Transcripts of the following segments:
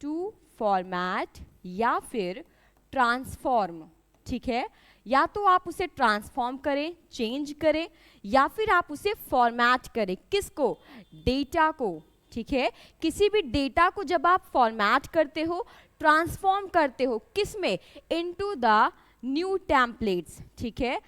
To format या फिर transform, ठीक है, या तो आप उसे ट्रांसफॉर्म करें, चेंज करें, या फिर आप उसे फॉर्मेट करें। किसको? डेटा को, ठीक है। किसी भी डेटा को जब आप फॉर्मेट करते हो, ट्रांसफॉर्म करते हो, किस में? इनटू द न्यू टेम्पलेट्स, ठीक है।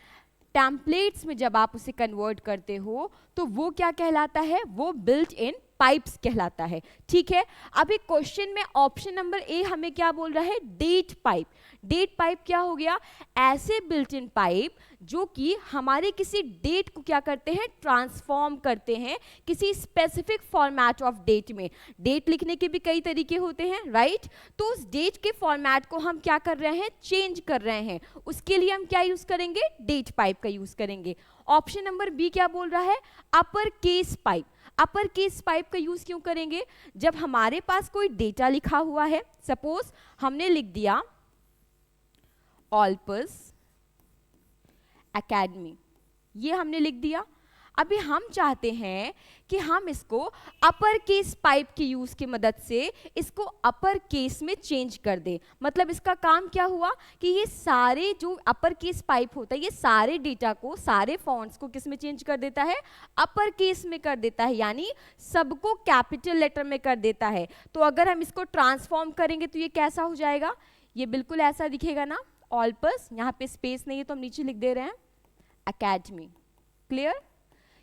टेम्पलेट्स में जब आप उसे कन्वर्ट करते हो तो वो क्या कहलाता है? वो बिल्ट इन पाइप्स कहलाता है, ठीक है। अभी क्वेश्चन में ऑप्शन नंबर ए हमें क्या बोल रहा है? Date pipe. डेट पाइप क्या हो गया? ऐसे बिल्ट इन पाइप जो कि हमारे किसी डेट को क्या करते हैं? ट्रांसफॉर्म करते हैं किसी स्पेसिफिक फॉर्मेट ऑफ डेट में। डेट लिखने के भी कई तरीके होते हैं, राइट। तो उस डेट के फॉर्मेट को हम क्या कर रहे हैं? चेंज कर रहे हैं। उसके लिए हम क्या यूज करेंगे? डेट पाइप का यूज करेंगे। ऑप्शन नंबर बी क्या बोल रहा है? अपर case pipe. Upper case pipe का यूज क्यों करेंगे? जब हमारे पास कोई डेटा लिखा हुआ है, सपोज हमने लिख दिया ऑलपस एकेडमी, ये हमने लिख दिया। अभी हम चाहते हैं कि हम इसको अपर केस पाइप के यूज की मदद से इसको अपर केस में चेंज कर दे। मतलब इसका काम क्या हुआ कि ये सारे जो अपर केस पाइप होता है, ये सारे डेटा को, सारे फॉन्ट्स को किस में चेंज कर देता है? अपर केस में कर देता है, यानी सबको कैपिटल लेटर में कर देता है। तो अगर हम इसको ट्रांसफॉर्म करेंगे तो ये कैसा हो जाएगा? ये बिल्कुल ऐसा दिखेगा ना, ऑलपस, यहाँ पे स्पेस नहीं है तो हम नीचे लिख दे रहे हैं एकेडमी। क्लियर?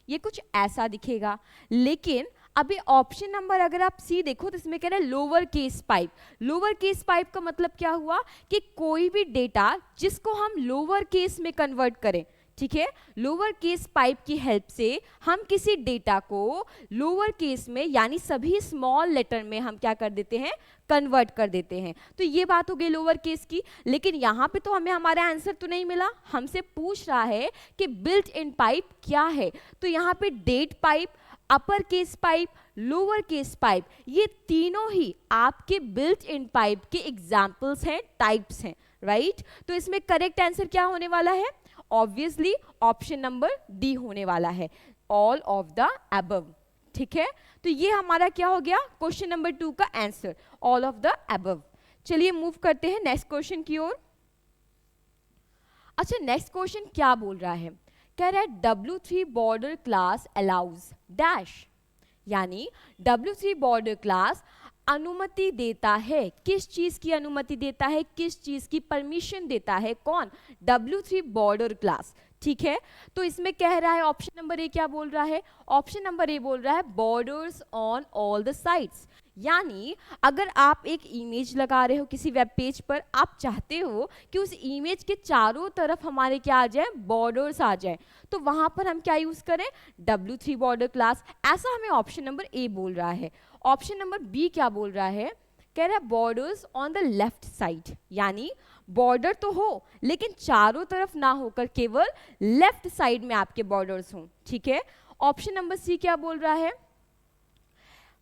ये कुछ ऐसा दिखेगा। लेकिन अभी ऑप्शन नंबर अगर आप सी देखो तो इसमें कह रहा है lower case pipe. Lower case pipe का मतलब क्या हुआ कि कोई भी डेटा जिसको हम लोअर केस में कन्वर्ट करें, ठीक है, लोअर केस पाइप की हेल्प से हम किसी डेटा को लोअर केस में यानी सभी स्मॉल लेटर में हम क्या कर देते हैं? कन्वर्ट कर देते हैं। तो ये बात हो गई लोअर केस की। लेकिन यहाँ पे तो हमें हमारा आंसर तो नहीं मिला, हमसे पूछ रहा है कि बिल्ट इन पाइप क्या है। तो यहाँ पे date pipe, upper case pipe, lower case pipe, ये तीनों ही आपके बिल्ट इन पाइप के एग्जाम्पल्स हैं, टाइप्स हैं, राइट। तो इसमें करेक्ट आंसर क्या होने वाला है? ऑब्वियसली ऑप्शन नंबर डी होने वाला है, ऑल ऑफ द अबव, ठीक है। तो ये हमारा क्या हो गया? क्वेश्चन नंबर 2 का answer, all of the above. चलिए मूव करते हैं नेक्स्ट क्वेश्चन की ओर। अच्छा, नेक्स्ट क्वेश्चन क्या बोल रहा है? कह रहा है W3 border class allows dash, यानी W3 बॉर्डर क्लास अनुमति देता है। किस चीज की अनुमति देता है? किस चीज की परमिशन देता है? कौन? W3 बॉर्डर क्लास, ठीक है। तो इसमें कह रहा है ऑप्शन नंबर ए क्या बोल रहा है? ऑप्शन नंबर ए बोल रहा है borders on all the sites. यानी अगर आप एक इमेज लगा रहे हो किसी वेब पेज पर, आप चाहते हो कि उस इमेज के चारों तरफ हमारे क्या आ जाए? बॉर्डर्स आ जाए, तो वहां पर हम क्या यूज करें? W3 border class. ऐसा हमें ऑप्शन नंबर ए बोल रहा है। ऑप्शन नंबर बी क्या बोल रहा है? कह रहा है borders on the left side, यानी बॉर्डर तो हो लेकिन चारों तरफ ना होकर केवल लेफ्ट साइड में आपके बॉर्डर्स हों, ठीक है। ऑप्शन नंबर सी क्या बोल रहा है?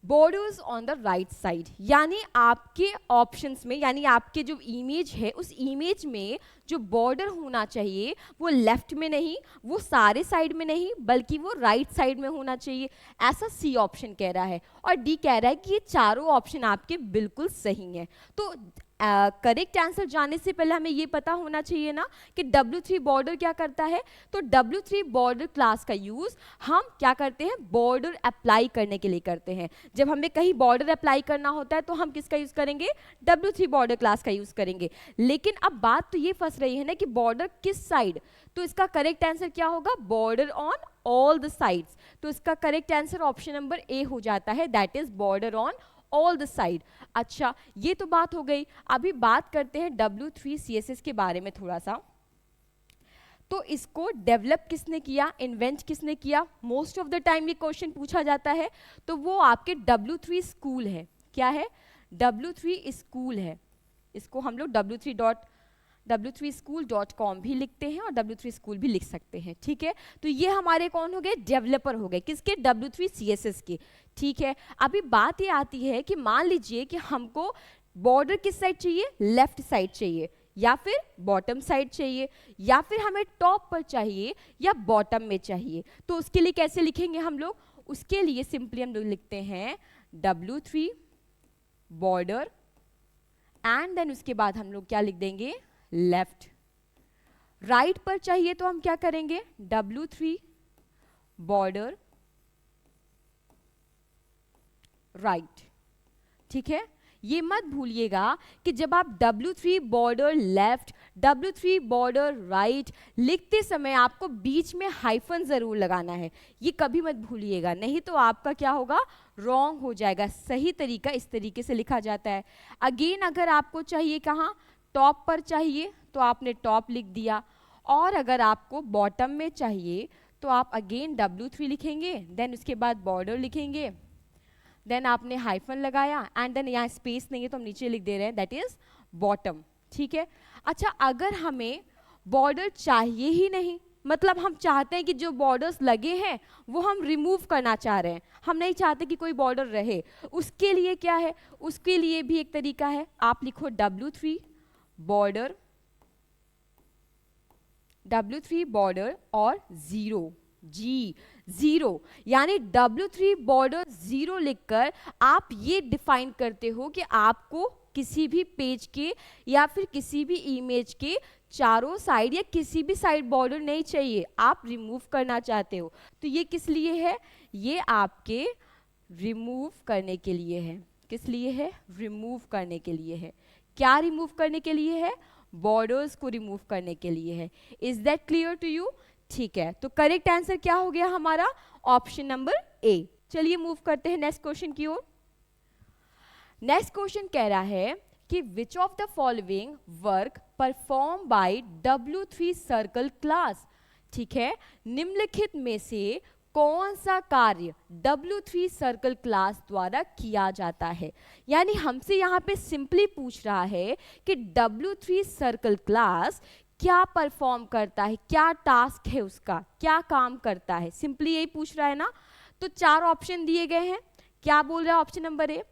Borders on the right side, यानी आपके ऑप्शंस में, यानी आपके जो इमेज है उस इमेज में जो बॉर्डर होना चाहिए वो लेफ्ट में नहीं, वो सारे साइड में नहीं, बल्कि वो राइट साइड में होना चाहिए, ऐसा सी ऑप्शन कह रहा है। और डी कह रहा है कि ये चारों ऑप्शन आपके बिल्कुल सही हैं। तो करेक्ट आंसर जाने से पहले हमें ये पता होना चाहिए ना कि W3 बॉर्डर क्या करता है। तो W3 बॉर्डर क्लास का यूज हम क्या करते हैं? बॉर्डर अप्लाई करने के लिए करते हैं। जब हमें कहीं बॉर्डर अप्लाई करना होता है तो हम किसका यूज करेंगे? W3 बॉर्डर क्लास का यूज करेंगे। लेकिन अब बात तो ये फंस रही है ना कि बॉर्डर किस साइड, तो इसका करेक्ट आंसर क्या होगा? Border on all the sides. तो इसका करेक्ट आंसर ऑप्शन नंबर ए हो जाता है, that is border on all the side. अच्छा, ये तो बात हो गई। अभी बात करते हैं W3 CSS के बारे में थोड़ा सा। तो इसको डेवलप किसने किया, इन्वेंट किसने किया? मोस्ट ऑफ द टाइम ये क्वेश्चन पूछा जाता है, तो वो आपके W3 स्कूल है। क्या है? W3 स्कूल है। इसको हम लोग w3school.com भी लिखते हैं और W3 स्कूल भी लिख सकते हैं, ठीक है। तो ये हमारे कौन हो गए? डेवलपर हो गए, किसके? W3 CSS के, ठीक है। अभी बात ये आती है कि मान लीजिए कि हमको बॉर्डर किस साइड चाहिए? लेफ्ट साइड चाहिए, या फिर बॉटम साइड चाहिए, या फिर हमें टॉप पर चाहिए या बॉटम में चाहिए। तो उसके लिए कैसे लिखेंगे हम लोग? उसके लिए सिंपली हम लोग लिखते हैं W3 बॉर्डर एंड देन उसके बाद हम लोग क्या लिख देंगे, लेफ्ट। राइट पर चाहिए तो हम क्या करेंगे, W3 बॉर्डर राइट। ठीक है, ये मत भूलिएगा कि जब आप W3 border left, W3 border right लिखते समय आपको बीच में हाइफन जरूर लगाना है, ये कभी मत भूलिएगा, नहीं तो आपका क्या होगा, रॉन्ग हो जाएगा। सही तरीका इस तरीके से लिखा जाता है। अगेन अगर आपको चाहिए कहाँ, टॉप पर चाहिए तो आपने टॉप लिख दिया, और अगर आपको बॉटम में चाहिए तो आप अगेन W3 लिखेंगे, देन उसके बाद बॉर्डर लिखेंगे, देन आपने हाइफन लगाया, एंड देन यहाँ स्पेस नहीं है तो हम नीचे लिख दे रहे हैं, दैट इज बॉटम। ठीक है, अच्छा अगर हमें बॉर्डर चाहिए ही नहीं, मतलब हम चाहते हैं कि जो बॉर्डर्स लगे हैं वो हम रिमूव करना चाह रहे हैं, हम नहीं चाहते कि कोई बॉर्डर रहे, उसके लिए क्या है, उसके लिए भी एक तरीका है, आप लिखो W3 बॉर्डर, W3 बॉर्डर और जीरो, यानी W3 बॉर्डर 0 लिखकर आप ये डिफाइन करते हो कि आपको किसी भी पेज के या फिर किसी भी इमेज के चारों साइड या किसी भी साइड बॉर्डर नहीं चाहिए, आप रिमूव करना चाहते हो। तो ये किस लिए है, ये आपके रिमूव करने के लिए है। किस लिए है, रिमूव करने के लिए है। क्या रिमूव करने के लिए है, बॉर्डर्स को रिमूव करने के लिए है। Is that clear to you? ठीक है, तो करेक्ट आंसर क्या हो गया हमारा, ऑप्शन नंबर ए। चलिए मूव करते हैं नेक्स्ट क्वेश्चन की ओर। नेक्स्ट क्वेश्चन कह रहा है कि which of the following work perform by W3 circle class. ठीक है, निम्नलिखित में से कौन सा कार्य W3 सर्कल क्लास द्वारा किया जाता है। यानी हमसे यहाँ पे सिंपली पूछ रहा है कि W3 सर्कल क्लास क्या परफॉर्म करता है, क्या टास्क है उसका, क्या काम करता है, सिंपली यही पूछ रहा है ना। तो 4 ऑप्शन दिए गए हैं, क्या बोल रहा है ऑप्शन नंबर ए,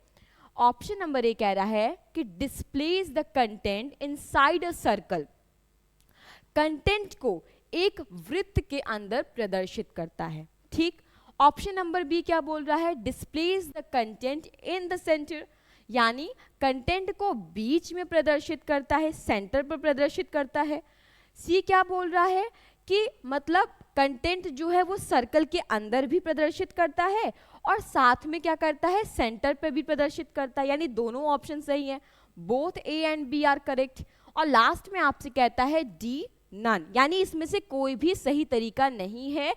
ऑप्शन नंबर ए कह रहा है कि displays the content inside a circle, content को एक वृत्त के अंदर प्रदर्शित करता है। ठीक, ऑप्शन नंबर बी क्या बोल रहा है, displays the content in the centre, यानी कंटेंट को बीच में प्रदर्शित करता है, सेंटर पर प्रदर्शित करता है। सी क्या बोल रहा है कि मतलब कंटेंट जो है वो सर्कल के अंदर भी प्रदर्शित करता है और साथ में क्या करता है, सेंटर पे भी प्रदर्शित करता है, यानी दोनों ऑप्शन सही हैं, both A and B are correct. और लास्ट में आपसे कहता है डी नन, यानी इसमें से कोई भी सही तरीका नहीं है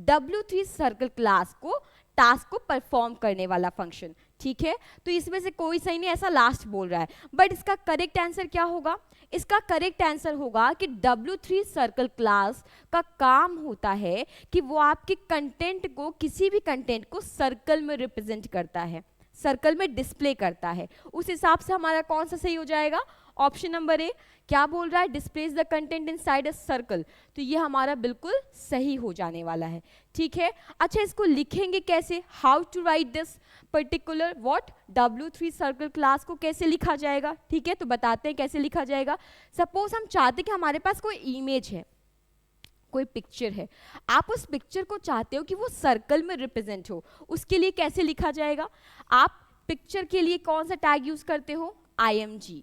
W3 सर्कल क्लास को टास्क को परफॉर्म करने वाला फंक्शन। ठीक है, तो इसमें से कोई सही नहीं, ऐसा लास्ट बोल रहा है। बट इसका करेक्ट आंसर क्या होगा, इसका करेक्ट आंसर होगा कि W3 सर्कल क्लास का काम होता है कि वो आपके कंटेंट को, किसी भी कंटेंट को सर्कल में रिप्रेजेंट करता है, सर्कल में डिस्प्ले करता है। उस हिसाब से हमारा कौन सा सही हो जाएगा, ऑप्शन नंबर ए। क्या बोल रहा है, displays the content inside a circle, तो ये हमारा बिल्कुल सही हो जाने वाला है। ठीक है, अच्छा इसको लिखेंगे कैसे, how to write this particular what W3 circle class को कैसे लिखा जाएगा। ठीक है, तो बताते हैं कैसे लिखा जाएगा। सपोज हम चाहते हैं कि हमारे पास कोई इमेज है, कोई पिक्चर है, आप उस पिक्चर को चाहते हो कि वो सर्कल में रिप्रेजेंट हो, उसके लिए कैसे लिखा जाएगा। आप पिक्चर के लिए कौन सा टैग यूज करते हो, IMG।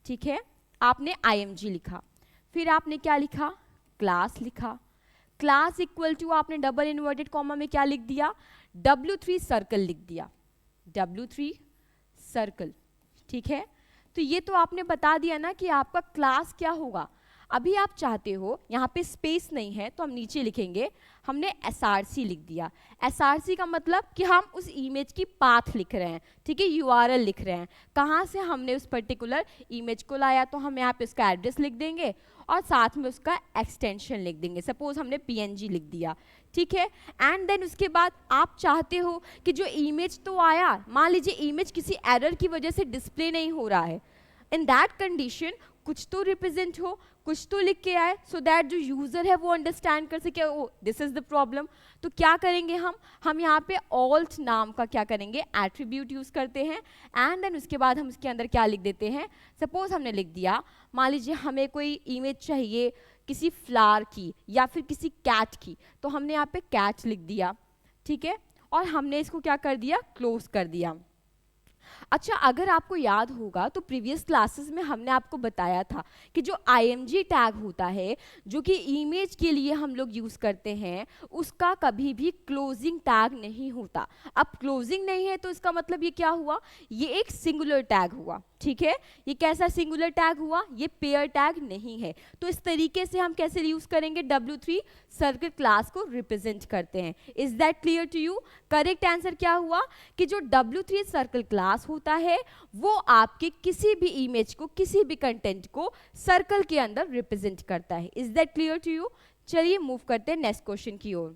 ठीक है, आपने IMG लिखा, फिर आपने क्या लिखा, क्लास लिखा, क्लास इक्वल टू आपने डबल इन्वर्टेड कॉमा में क्या लिख दिया, W3 सर्कल लिख दिया, W3 सर्कल। ठीक है, तो ये तो आपने बता दिया ना कि आपका क्लास क्या होगा। अभी आप चाहते हो, यहाँ पे स्पेस नहीं है तो हम नीचे लिखेंगे, हमने SRC लिख दिया। SRC का मतलब कि हम उस इमेज की पाथ लिख रहे हैं, ठीक है, URL लिख रहे हैं, कहाँ से हमने उस पर्टिकुलर इमेज को लाया, तो हम यहाँ पे उसका एड्रेस लिख देंगे और साथ में उसका एक्सटेंशन लिख देंगे। सपोज हमने PNG लिख दिया। ठीक है, एंड देन उसके बाद आप चाहते हो कि जो इमेज तो आया, मान लीजिए इमेज किसी एरर की वजह से डिस्प्ले नहीं हो रहा है, इन दैट कंडीशन कुछ तो रिप्रेजेंट हो, कुछ तो लिख के आए, सो दैट जो यूजर है वो अंडरस्टैंड कर सके, ओ दिस इज द प्रॉब्लम। तो क्या करेंगे हम यहाँ पे ऑल्ट नाम का क्या करेंगे, एट्रीब्यूट यूज करते हैं, एंड देन उसके बाद हम उसके अंदर क्या लिख देते हैं। सपोज हमने लिख दिया, मान लीजिए हमें कोई इमेज चाहिए किसी फ्लावर की या फिर किसी कैट की, तो हमने यहाँ पे कैट लिख दिया। ठीक है, और हमने इसको क्या कर दिया, क्लोज कर दिया। अच्छा, अगर आपको याद होगा तो प्रीवियस क्लासेस में हमने आपको बताया था कि जो img टैग होता है, जो कि इमेज के लिए हम लोग यूज करते हैं, उसका कभी भी क्लोजिंग टैग नहीं होता। अब क्लोजिंग नहीं है तो इसका मतलब ये क्या हुआ, ये एक सिंगुलर टैग हुआ, ठीक है। ये कैसा सिंगुलर टैग हुआ, ये पेयर टैग नहीं है। तो इस तरीके से हम कैसे यूज करेंगे, W3 सर्किल क्लास को रिप्रेजेंट करते हैं। Is that clear to you? Correct answer क्या हुआ कि जो W3 सर्कल क्लास होता है वो आपके किसी भी इमेज को, किसी भी कंटेंट को सर्कल के अंदर रिप्रेजेंट करता है। Is that clear to you? चलिए मूव करते हैं नेक्स्ट क्वेश्चन की ओर।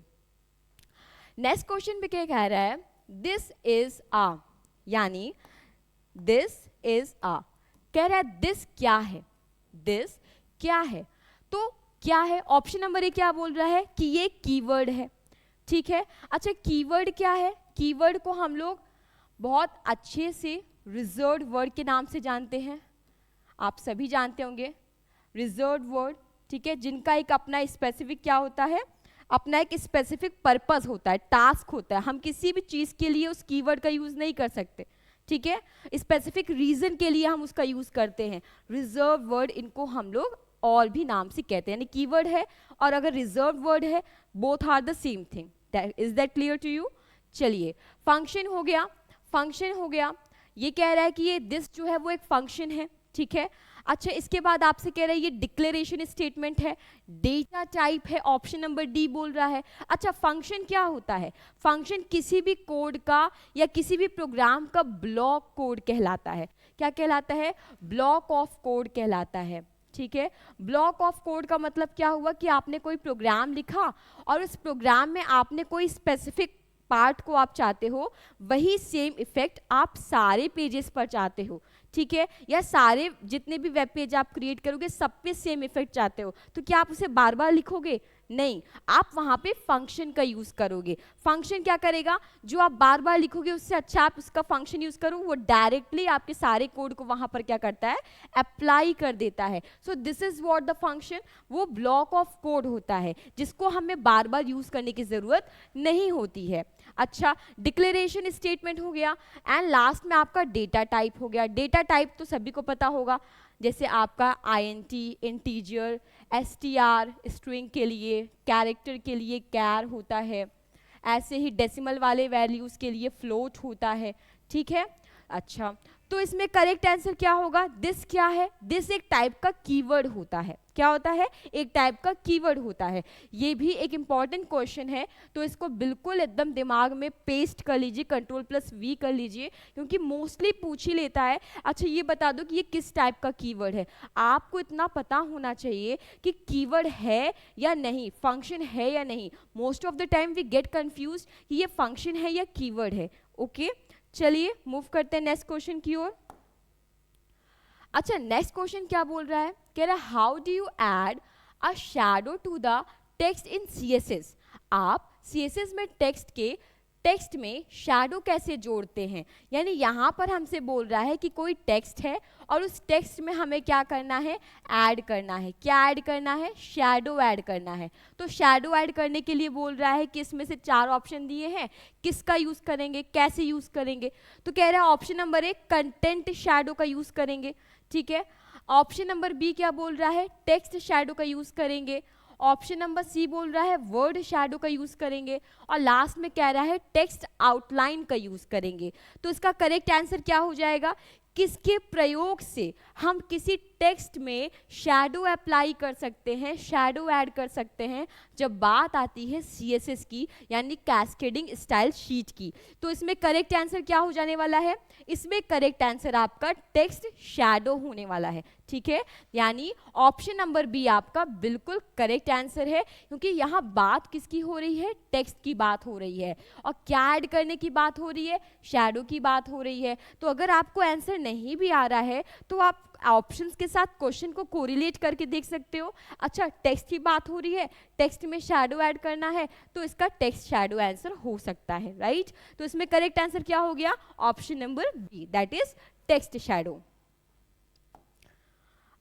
नेक्स्ट क्वेश्चन पे क्या कह रहा है, दिस इज आ, यानी दिस इज आ, कह रहा है दिस क्या है, दिस क्या है। तो क्या है, ऑप्शन नंबर ए क्या बोल रहा है कि ये कीवर्ड है, ठीक है। अच्छा, कीवर्ड क्या है, कीवर्ड को हम लोग बहुत अच्छे से रिजर्व्ड वर्ड के नाम से जानते हैं, आप सभी जानते होंगे रिजर्व्ड वर्ड, ठीक है, जिनका एक अपना स्पेसिफिक क्या होता है, अपना एक स्पेसिफिक पर्पस होता है, टास्क होता है। हम किसी भी चीज़ के लिए उस कीवर्ड का यूज़ नहीं कर सकते, ठीक है, स्पेसिफिक रीजन के लिए हम उसका यूज़ करते हैं। रिजर्व वर्ड, इनको हम लोग और भी नाम से कहते हैं, यानी कीवर्ड है और अगर रिजर्व वर्ड है, both are the same thing. Is that clear to you? चलिए, फंक्शन हो गया, फंक्शन हो गया, ये कह रहा है कि ये दिस जो है वो एक फंक्शन है, ठीक है। अच्छा, इसके बाद आपसे कह रहा है ये डिक्लेरेशन स्टेटमेंट है, डेटा टाइप है, ऑप्शन नंबर डी बोल रहा है। अच्छा, फंक्शन क्या होता है, फंक्शन किसी भी कोड का या किसी भी प्रोग्राम का ब्लॉक कोड कहलाता है। क्या कहलाता है? ब्लॉक ऑफ कोड कहलाता है, ठीक है। ब्लॉक ऑफ कोड का मतलब क्या हुआ कि आपने कोई प्रोग्राम लिखा और उस प्रोग्राम में आपने कोई स्पेसिफिक पार्ट को आप चाहते हो, वही सेम इफेक्ट आप सारे पेजेस पर चाहते हो, ठीक है, या सारे जितने भी वेब पेज आप क्रिएट करोगे सब पे सेम इफेक्ट चाहते हो, तो क्या आप उसे बार बार लिखोगे? नहीं, आप वहां पे फंक्शन का यूज करोगे। फंक्शन क्या करेगा, जो आप बार बार लिखोगे उससे अच्छा आप उसका फंक्शन यूज करो, वो डायरेक्टली आपके सारे कोड को वहां पर क्या करता है, अप्लाई कर देता है। So this is what the function, वो ब्लॉक ऑफ कोड होता है जिसको हमें बार बार यूज करने की जरूरत नहीं होती है। अच्छा, डिक्लेरेशन स्टेटमेंट हो गया एंड लास्ट में आपका डेटा टाइप हो गया। डेटा टाइप तो सभी को पता होगा, जैसे आपका INT, इंटीजर, STR स्ट्रिंग के लिए, कैरेक्टर के लिए कैर होता है, ऐसे ही डेसिमल वाले वैल्यूज के लिए फ्लोट होता है, ठीक है। अच्छा, तो इसमें करेक्ट आंसर क्या होगा, दिस क्या है, दिस एक टाइप का कीवर्ड होता है। क्या होता है? एक टाइप का कीवर्ड होता है। ये भी एक इंपॉर्टेंट क्वेश्चन है, तो इसको बिल्कुल एकदम दिमाग में पेस्ट कर लीजिए, Ctrl+V कर लीजिए, क्योंकि मोस्टली पूछ ही लेता है। अच्छा, ये बता दो कि ये किस टाइप का कीवर्ड है। आपको इतना पता होना चाहिए कि कीवर्ड है या नहीं, फंक्शन है या नहीं। Most of the time we get confuse कि ये फंक्शन है या कीवर्ड है। ओके, चलिए मूव करते हैं नेक्स्ट क्वेश्चन की ओर। अच्छा, नेक्स्ट क्वेश्चन क्या बोल रहा है, कह रहा है how do you add a shadow to the text in CSS। आप CSS में टेक्स्ट में शैडो कैसे जोड़ते हैं, यानी यहाँ पर हमसे बोल रहा है कि कोई टेक्स्ट है और उस टेक्स्ट में हमें क्या करना है, ऐड करना है। क्या ऐड करना है? शैडो ऐड करना है। तो शैडो ऐड करने के लिए बोल रहा है कि इसमें से 4 ऑप्शन दिए हैं, किसका यूज करेंगे, कैसे यूज करेंगे। तो कह रहा है ऑप्शन नंबर 1 कंटेंट शैडो का यूज करेंगे, ठीक है। ऑप्शन नंबर बी क्या बोल रहा है, टेक्स्ट शैडो का यूज करेंगे। ऑप्शन नंबर सी बोल रहा है वर्ड शैडो का यूज करेंगे और लास्ट में कह रहा है टेक्स्ट आउटलाइन का यूज करेंगे। तो इसका करेक्ट आंसर क्या हो जाएगा, किसके प्रयोग से हम किसी टेक्स्ट में शैडो अप्लाई कर सकते हैं, शैडो ऐड कर सकते हैं, जब बात आती है CSS की, यानी कैस्केडिंग स्टाइल शीट की। तो इसमें करेक्ट आंसर क्या हो जाने वाला है, इसमें करेक्ट आंसर आपका टेक्स्ट शैडो होने वाला है, ठीक है। यानी ऑप्शन नंबर बी आपका बिल्कुल करेक्ट आंसर है, क्योंकि यहाँ बात किसकी हो रही है, टेक्स्ट की बात हो रही है और क्या ऐड करने की बात हो रही है, शैडो की बात हो रही है। तो अगर आपको आंसर नहीं भी आ रहा है तो आप ऑप्शंस के साथ क्वेश्चन को कोरिलेट करके देख सकते हो। अच्छा, टेक्स्ट की बात हो रही है, टेक्स्ट में शैडो ऐड करना है, तो इसका टेक्स्ट शैडो आंसर हो सकता है, राइट। तो इसमें करेक्ट आंसर क्या हो गया, option number B, that is text shadow.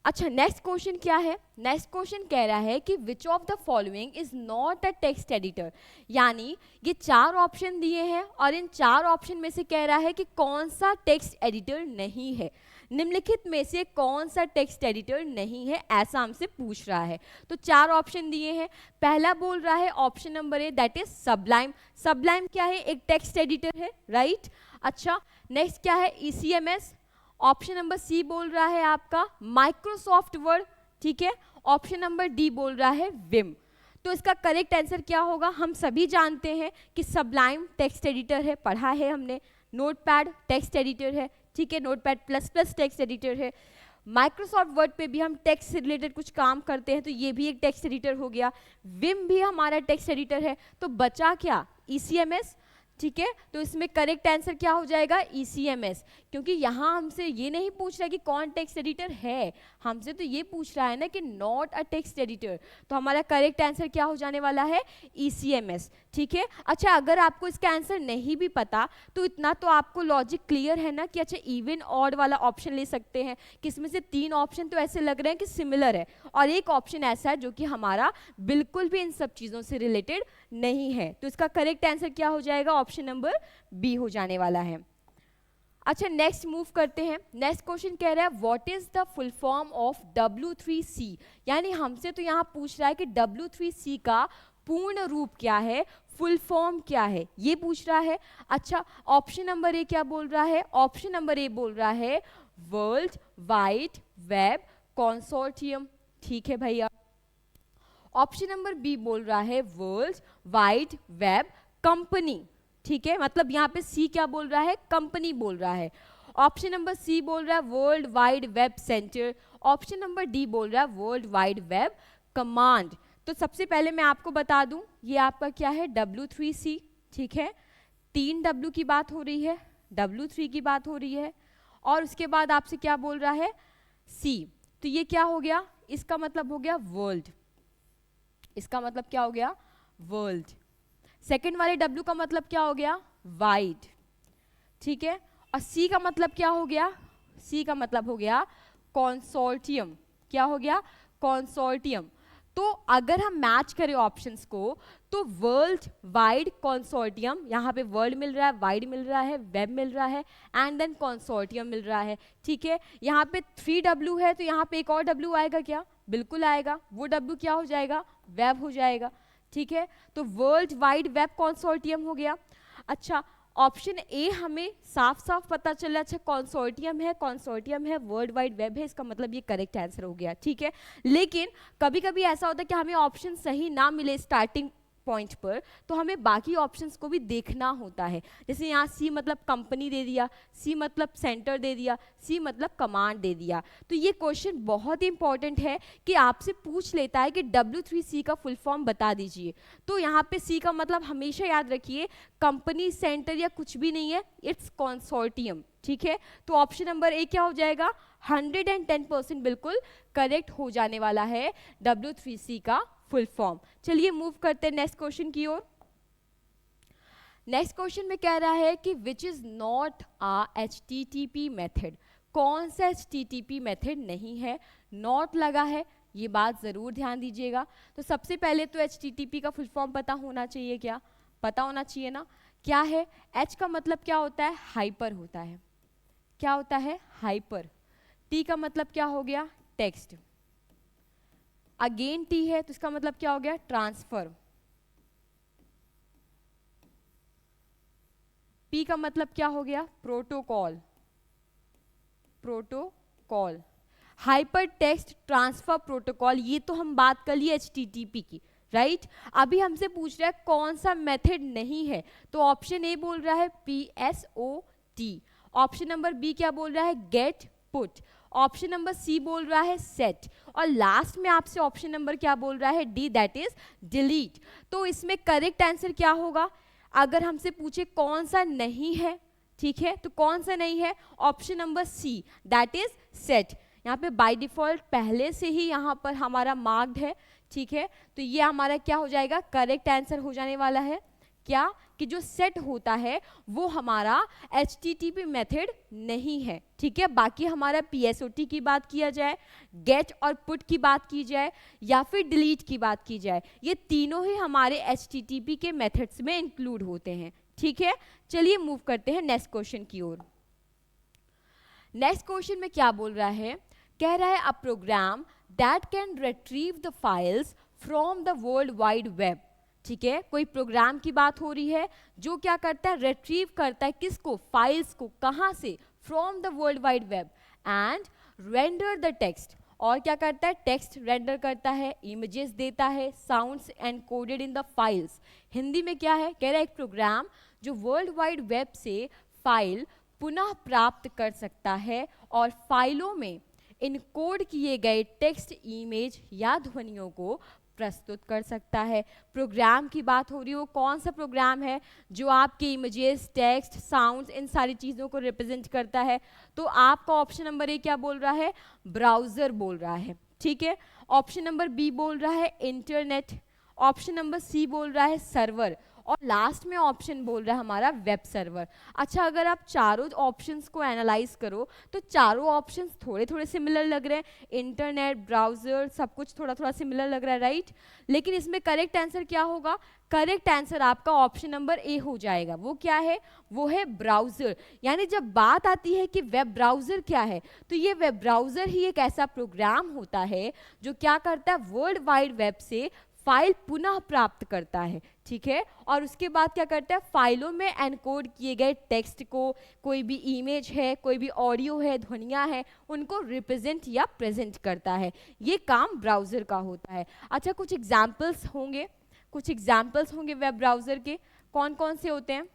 अच्छा, नेक्स्ट क्वेश्चन क्या है? नेक्स्ट क्वेश्चन कह रहा है कि which of the following is not a text editor, यानी ये 4 ऑप्शन दिए हैं और इन 4 ऑप्शन में से कह रहा है कि कौन सा टेक्स्ट एडिटर नहीं है, निम्नलिखित में से कौन सा टेक्स्ट एडिटर नहीं है, ऐसा हमसे पूछ रहा है। तो 4 ऑप्शन दिए हैं। पहला बोल रहा है option number A, that is Sublime. Sublime क्या है? एक टेक्स्ट एडिटर है, राइट? अच्छा, नेक्स्ट क्या है? ECMS। ऑप्शन नंबर सी बोल रहा है आपका माइक्रोसॉफ्ट वर्ड, ठीक है। ऑप्शन नंबर डी बोल रहा है विम। तो इसका करेक्ट आंसर क्या होगा? हम सभी जानते हैं कि सबलाइम टेक्स्ट एडिटर है, पढ़ा है हमने। नोटपैड टेक्स्ट एडिटर है, ठीक है, notepad plus plus text editor है। माइक्रोसॉफ्ट वर्ड पे भी हम टेक्स्ट से रिलेटेड कुछ काम करते हैं, तो ये भी एक टेक्स्ट एडिटर हो गया। विम भी हमारा टेक्स्ट एडिटर है। तो बचा क्या? ECMS, ठीक है। तो इसमें करेक्ट आंसर क्या हो जाएगा? ECMS, क्योंकि यहाँ हमसे ये नहीं पूछ रहा कि कौन टेक्स्ट एडिटर है, हमसे तो ये पूछ रहा है ना कि नॉट अ टेक्स्ट एडिटर। तो हमारा करेक्ट आंसर क्या हो जाने वाला है? ECMS, ठीक है। अच्छा, अगर आपको इसका आंसर नहीं भी पता तो इतना तो आपको लॉजिक क्लियर है ना कि अच्छा इवन ऑड वाला ऑप्शन ले सकते हैं, कि इसमें से 3 ऑप्शन तो ऐसे लग रहे हैं कि सिमिलर है और एक ऑप्शन ऐसा है जो कि हमारा बिल्कुल भी इन सब चीज़ों से रिलेटेड नहीं है। तो इसका करेक्ट आंसर क्या हो जाएगा? ऑप्शन नंबर बी हो जाने वाला है। अच्छा, नेक्स्ट मूव करते हैं। नेक्स्ट क्वेश्चन कह रहा है what is the full form of W3C, यानी हमसे तो यहाँ पूछ रहा है कि W3C का पूर्ण रूप क्या है, फुल फॉर्म क्या है, ये पूछ रहा है। अच्छा, ऑप्शन नंबर ए क्या बोल रहा है? ऑप्शन नंबर ए बोल रहा है वर्ल्ड वाइड वेब कंसोर्टियम, ठीक है भैया। ऑप्शन नंबर बी बोल रहा है वर्ल्ड वाइड वेब कंपनी, ठीक है, मतलब यहाँ पे सी क्या बोल रहा है? कंपनी बोल रहा है। ऑप्शन नंबर सी बोल रहा है world Wide web centre. Option number D बोल रहा है वर्ल्ड वाइड वेब कमांड। तो सबसे पहले मैं आपको बता दूं, ये आपका क्या है? W3C, ठीक है। 3 W की बात हो रही है, W3 की बात हो रही है, और उसके बाद आपसे क्या बोल रहा है? C। तो ये क्या हो गया? इसका मतलब हो गया वर्ल्ड, इसका मतलब क्या हो गया? वर्ल्ड। सेकेंड वाले W का मतलब क्या हो गया? वाइड, ठीक है। और C का मतलब क्या हो गया? C का मतलब हो गया कंसोर्टियम। क्या हो गया? कंसोर्टियम। तो अगर हम मैच करें ऑप्शंस को तो वर्ल्ड वाइड कंसोर्टियम, यहाँ पे वर्ल्ड मिल रहा है, वाइड मिल रहा है, वेब मिल रहा है, एंड देन कंसोर्टियम मिल रहा है, ठीक है। यहाँ पे 3W है तो यहाँ पे एक और W आएगा क्या? बिल्कुल आएगा। वो W क्या हो जाएगा? वेब हो जाएगा, ठीक है। तो वर्ल्ड वाइड वेब कंसोर्टियम हो गया। अच्छा, ऑप्शन ए हमें साफ साफ पता चला, अच्छा कंसोर्टियम है, वर्ल्ड वाइड वेब है, इसका मतलब ये करेक्ट आंसर हो गया, ठीक है। लेकिन कभी कभी ऐसा होता है कि हमें ऑप्शन सही ना मिले स्टार्टिंग पॉइंट पर, तो हमें बाकी ऑप्शंस को भी देखना होता है। जैसे यहाँ सी मतलब कंपनी दे दिया, सी मतलब सेंटर दे दिया, सी मतलब कमांड दे दिया। तो ये क्वेश्चन बहुत ही इंपॉर्टेंट है कि आपसे पूछ लेता है कि W3C का फुल फॉर्म बता दीजिए। तो यहाँ पे सी का मतलब हमेशा याद रखिए कंपनी, सेंटर या कुछ भी नहीं है, इट्स कंसोर्टियम, ठीक है। तो ऑप्शन नंबर ए क्या हो जाएगा? 110% बिल्कुल करेक्ट हो जाने वाला है W3C का फुल फॉर्म। चलिए मूव करते हैं नेक्स्ट क्वेश्चन की ओर। नेक्स्ट क्वेश्चन में कह रहा है कि which is not a HTTP method, कौन सा HTTP मेथड नहीं है? नॉट लगा है, ये बात जरूर ध्यान दीजिएगा। तो सबसे पहले तो HTTP का फुल फॉर्म पता होना चाहिए, क्या पता होना चाहिए ना? क्या है? H का मतलब क्या होता है? हाइपर होता है। क्या होता है? हाइपर। T का मतलब क्या हो गया? टेक्स्ट। अगेन T है तो इसका मतलब क्या हो गया? ट्रांसफर। P का मतलब क्या हो गया? Protocol. Protocol, hyper text transfer protocol, ये तो हम बात कर ली HTTP की, राइट। अभी हमसे पूछ रहा है कौन सा मेथड नहीं है, तो ऑप्शन ए बोल रहा है PSOT। ऑप्शन नंबर बी क्या बोल रहा है? Get put. Option number C बोल रहा है सेट, और लास्ट में आपसे ऑप्शन नंबर क्या बोल रहा है? D, that is delete. तो इसमें करेक्ट आंसर क्या होगा? अगर हमसे पूछे कौन सा नहीं है, ठीक है, तो कौन सा नहीं है? Option number C, that is set. यहाँ पे बाय डिफॉल्ट पहले से ही यहाँ पर हमारा मार्क्ड है, ठीक है। तो ये हमारा क्या हो जाएगा? करेक्ट आंसर हो जाने वाला है, क्या कि जो सेट होता है वो हमारा HTTP मेथड नहीं है, ठीक है। बाकी हमारा PSOT की बात किया जाए, गेट और पुट की बात की जाए या फिर डिलीट की बात की जाए, ये तीनों ही हमारे HTTP के मेथड्स में इंक्लूड होते हैं, ठीक है। चलिए मूव करते हैं नेक्स्ट क्वेश्चन की ओर। नेक्स्ट क्वेश्चन में क्या बोल रहा है, कह रहा है a program that can retrieve the files from the World Wide Web, ठीक है। कोई प्रोग्राम की बात हो रही है जो क्या करता है, रिट्रीव करता है किसको, फाइल्स को, कहां से, from the World Wide web, and render the text, और क्या करता है, टेक्स्ट रेंडर करता है, इमेजेस देता है, sounds encoded in the files. Hindi में क्या है, कह रहा है एक प्रोग्राम जो वर्ल्ड वाइड वेब से फाइल पुनः प्राप्त कर सकता है और फाइलों में इनकोड किए गए टेक्स्ट, इमेज या ध्वनियों को प्रस्तुत कर सकता है। प्रोग्राम की बात हो रही है, वो कौन सा प्रोग्राम है जो आपके इमेजेस, टेक्स्ट, साउंड्स, इन सारी चीज़ों को रिप्रेजेंट करता है। तो आपका ऑप्शन नंबर ए क्या बोल रहा है, ब्राउज़र बोल रहा है, ठीक है। ऑप्शन नंबर बी बोल रहा है इंटरनेट, ऑप्शन नंबर सी बोल रहा है सर्वर, और लास्ट में ऑप्शन बोल रहा है हमारा वेब सर्वर। अच्छा, अगर आप चारों ऑप्शंस को एनालाइज करो तो चारों ऑप्शंस थोड़े थोड़े सिमिलर लग रहे हैं, इंटरनेट, ब्राउज़र, सब कुछ थोड़ा थोड़ा सिमिलर लग रहा है, राइट। लेकिन इसमें करेक्ट आंसर क्या होगा, करेक्ट आंसर आपका ऑप्शन नंबर ए हो जाएगा। वो क्या है, वो है ब्राउज़र। यानी जब बात आती है कि वेब ब्राउज़र क्या है, तो ये वेब ब्राउज़र ही एक ऐसा प्रोग्राम होता है जो क्या करता है, वर्ल्ड वाइड वेब से फाइल पुनः प्राप्त करता है, ठीक है। और उसके बाद क्या करता है, फाइलों में एनकोड किए गए टेक्स्ट को, कोई भी इमेज है, कोई भी ऑडियो है, ध्वनियाँ हैं, उनको रिप्रेजेंट या प्रेजेंट करता है। ये काम ब्राउज़र का होता है। अच्छा, कुछ एग्जाम्पल्स होंगे, कुछ एग्जाम्पल्स होंगे वेब ब्राउज़र के, कौन कौन से होते हैं।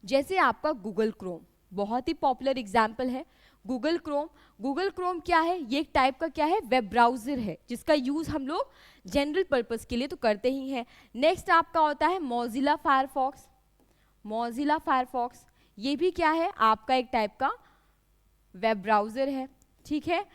जैसे आपका गूगल क्रोम, बहुत ही पॉपुलर एग्जाम्पल है गूगल क्रोम। गूगल क्रोम क्या है, ये एक टाइप का क्या है, वेब ब्राउज़र है, जिसका यूज़ हम लोग जनरल पर्पस के लिए तो करते ही हैं। नेक्स्ट आपका होता है मोजिला फायरफॉक्स। मोजिला फायरफॉक्स ये भी क्या है, आपका एक टाइप का वेब ब्राउज़र है, ठीक है।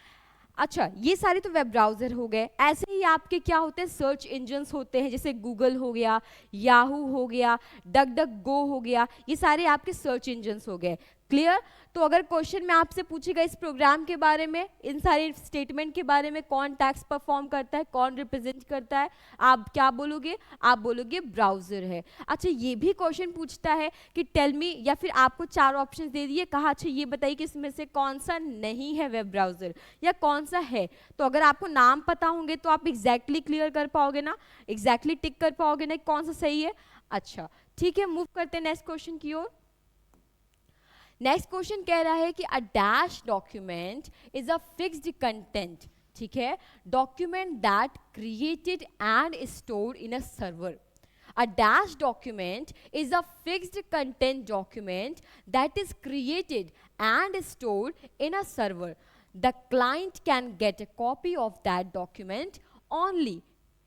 अच्छा, ये सारे तो वेब ब्राउज़र हो गए। ऐसे ही आपके क्या होते हैं, सर्च इंजन्स होते हैं, जैसे गूगल हो गया, याहू हो गया, डक डक गो हो गया, ये सारे आपके सर्च इंजन्स हो गए। क्लियर। तो अगर क्वेश्चन में आपसे पूछेगा इस प्रोग्राम के बारे में, इन सारे स्टेटमेंट के बारे में, कौन टैक्स परफॉर्म करता है, कौन रिप्रेजेंट करता है, आप क्या बोलोगे, आप बोलोगे ब्राउज़र है। अच्छा, ये भी क्वेश्चन पूछता है कि टेल मी, या फिर आपको चार ऑप्शन दे दिए, कहा अच्छा ये बताइए कि इसमें से कौन सा नहीं है वेब ब्राउज़र या कौन सा है। तो अगर आपको नाम पता होंगे तो आप एग्जैक्टली क्लियर कर पाओगे ना, एग्जैक्टली टिक कर पाओगे ना कौन सा सही है। अच्छा ठीक है, मूव करते हैं नेक्स्ट क्वेश्चन की ओर। नेक्स्ट क्वेश्चन कह रहा है कि a dash document is a fixed content, ठीक है, document that created and stored in a server. A dash document is a fixed content document that is created and stored in a server. The client can get a copy of that document only.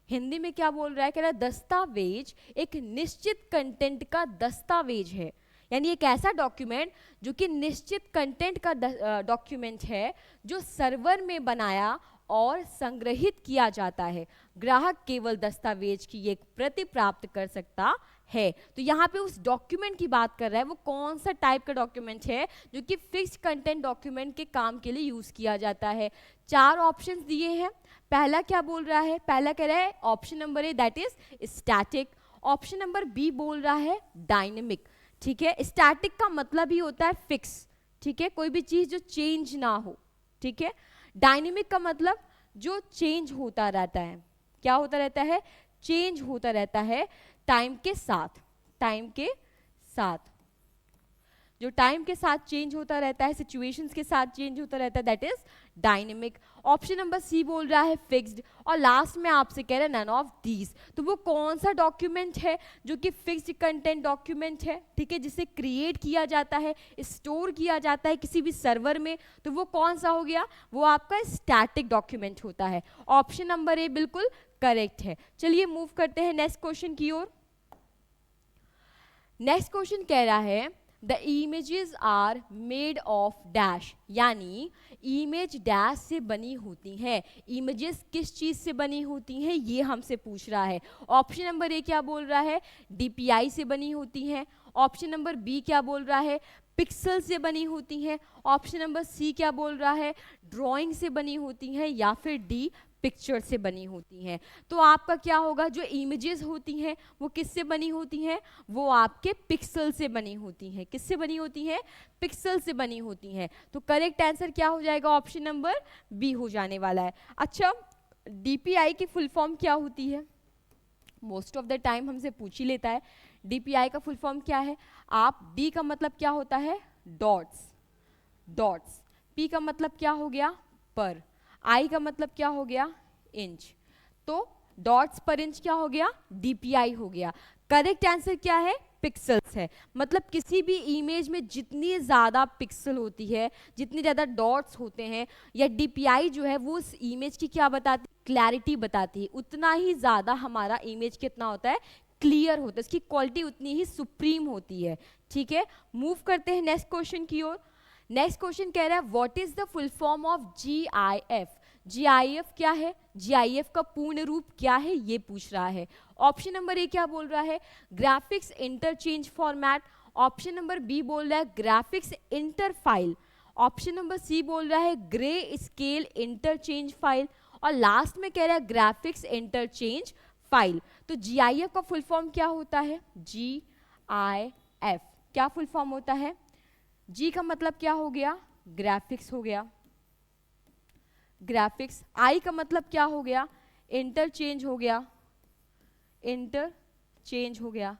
Hindi में क्या बोल रहा है, कह रहा है दस्तावेज एक निश्चित कंटेंट का दस्तावेज है, यानी एक ऐसा डॉक्यूमेंट जो कि निश्चित कंटेंट का डॉक्यूमेंट है जो सर्वर में बनाया और संग्रहित किया जाता है। ग्राहक केवल दस्तावेज की एक प्रति प्राप्त कर सकता है। तो यहाँ पे उस डॉक्यूमेंट की बात कर रहा है, वो कौन सा टाइप का डॉक्यूमेंट है जो कि फिक्स्ड कंटेंट डॉक्यूमेंट के काम के लिए यूज किया जाता है। चार ऑप्शंस दिए हैं। पहला क्या बोल रहा है, पहला कह रहा है option number A that is static, option number B बोल रहा है डायनेमिक, ठीक है। स्टैटिक का मतलब ही होता है फिक्स, ठीक है, कोई भी चीज जो चेंज ना हो, ठीक है। डायनेमिक का मतलब जो चेंज होता रहता है, क्या होता रहता है, चेंज होता रहता है टाइम के साथ, टाइम के साथ, जो टाइम के साथ चेंज होता रहता है, सिचुएशंस के साथ चेंज होता रहता है, that is dynamic. Option number C बोल रहा है फिक्स्ड, और लास्ट में आपसे कह रहा है नन ऑफ दीज। तो वो कौन सा डॉक्यूमेंट है जो कि फिक्स्ड कंटेंट डॉक्यूमेंट है, ठीक है, जिसे क्रिएट किया जाता है, स्टोर किया जाता है किसी भी सर्वर में, तो वो कौन सा हो गया, वो आपका स्टैटिक डॉक्यूमेंट होता है। ऑप्शन नंबर ए बिल्कुल करेक्ट है। चलिए मूव करते हैं नेक्स्ट क्वेश्चन की ओर। नेक्स्ट क्वेश्चन कह रहा है the images are made of dash, यानी इमेज डैश से बनी होती हैं। इमेजेस किस चीज से बनी होती हैं ये हमसे पूछ रहा है। ऑप्शन नंबर ए क्या बोल रहा है, डीपीआई से बनी होती हैं। ऑप्शन नंबर बी क्या बोल रहा है, पिक्सल से बनी होती हैं। ऑप्शन नंबर सी क्या बोल रहा है, ड्राइंग से बनी होती हैं। या फिर डी, पिक्चर से बनी होती हैं। तो आपका क्या होगा, जो इमेजेस होती हैं वो किससे बनी होती हैं, वो आपके पिक्सल से बनी होती हैं। किससे बनी होती हैं, पिक्सल से बनी होती हैं। तो करेक्ट आंसर क्या हो जाएगा, ऑप्शन नंबर बी हो जाने वाला है। अच्छा, डीपीआई की फुल फॉर्म क्या होती है, मोस्ट ऑफ द टाइम हमसे पूछ ही लेता है। डीपीआई का फुल फॉर्म क्या है, आप डी का मतलब क्या होता है, डॉट्स, डॉट्स। पी का मतलब क्या हो गया, पर। आई का मतलब क्या हो गया, इंच। तो डॉट्स पर इंच क्या हो गया, डीपीआई हो गया। करेक्ट आंसर क्या है, पिक्सल्स है। मतलब किसी भी इमेज में जितनी ज़्यादा पिक्सल होती है, जितनी ज़्यादा डॉट्स होते हैं, या डीपीआई जो है वो उस इमेज की क्या बताती है, क्लैरिटी बताती है, उतना ही ज़्यादा हमारा इमेज कितना होता है, क्लियर होता है, इसकी क्वालिटी उतनी ही सुप्रीम होती है। ठीक है, मूव करते हैं नेक्स्ट क्वेश्चन की ओर। नेक्स्ट क्वेश्चन कह रहा है what is the full form of GIF. GIF क्या है, जीआईएफ का पूर्ण रूप क्या है, ये पूछ रहा है। ऑप्शन नंबर ए क्या बोल रहा है, graphics interchange format. Option number B बोल रहा है graphics interfile. Option number C बोल रहा है ग्रे स्केल इंटरचेंज फाइल। और लास्ट में कह रहा है ग्राफिक्स इंटरचेंज फाइल। तो जीआईएफ का फुल फॉर्म क्या होता है, जीआईएफ क्या फुल फॉर्म होता है, जी का मतलब क्या हो गया, ग्राफिक्स हो गया, ग्राफिक्स। आई का मतलब क्या हो गया, इंटरचेंज हो गया, इंटरचेंज हो गया।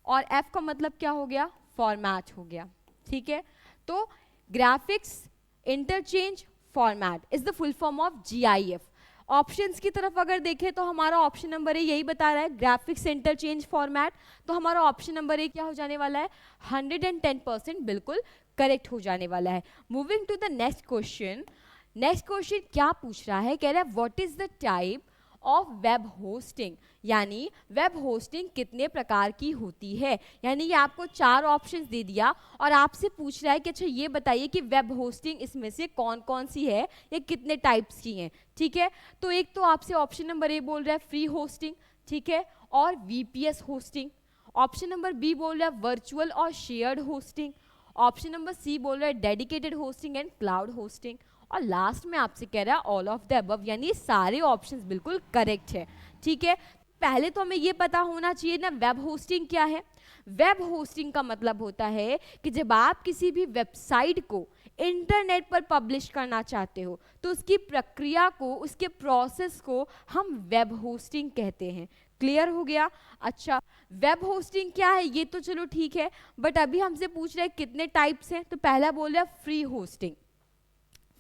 और एफ का मतलब क्या हो गया, फॉर्मेट हो गया। ठीक है, तो graphics interchange format is the full form of GIF. Options की तरफ अगर देखें तो हमारा ऑप्शन नंबर ए यही बता रहा है, ग्राफिक्स इंटरचेंज फॉर्मेट। तो हमारा ऑप्शन नंबर ए क्या हो जाने वाला है, 110% बिल्कुल करेक्ट हो जाने वाला है। Moving to the next question. Next question क्या पूछ रहा है, कह रहा है what is the type of web hosting, यानी वेब होस्टिंग कितने प्रकार की होती है। यानी ये आपको 4 ऑप्शंस दे दिया और आपसे पूछ रहा है कि अच्छा ये बताइए कि वेब होस्टिंग इसमें से कौन कौन सी है, ये कितने टाइप्स की हैं। ठीक है, तो एक तो आपसे ऑप्शन नंबर ए बोल रहा है फ्री होस्टिंग, ठीक है, और VPS hosting. Option number B बोल रहा है वर्चुअल और shared hosting. Option number C बोल रहा है dedicated hosting and cloud hosting. और लास्ट में आपसे कह रहा है ऑल ऑफ द अबव, यानी सारे ऑप्शंस बिल्कुल करेक्ट है। ठीक है, पहले तो हमें ये पता होना चाहिए ना वेब होस्टिंग क्या है। वेब होस्टिंग का मतलब होता है कि जब आप किसी भी वेबसाइट को इंटरनेट पर पब्लिश करना चाहते हो तो उसकी प्रक्रिया को, उसके प्रोसेस को हम वेब होस्टिंग कहते हैं। क्लियर हो गया। अच्छा, वेब होस्टिंग क्या है ये तो चलो ठीक है, बट अभी हमसे पूछ रहे हैं कितने टाइप्स हैं। तो पहला बोल रहा है फ्री होस्टिंग।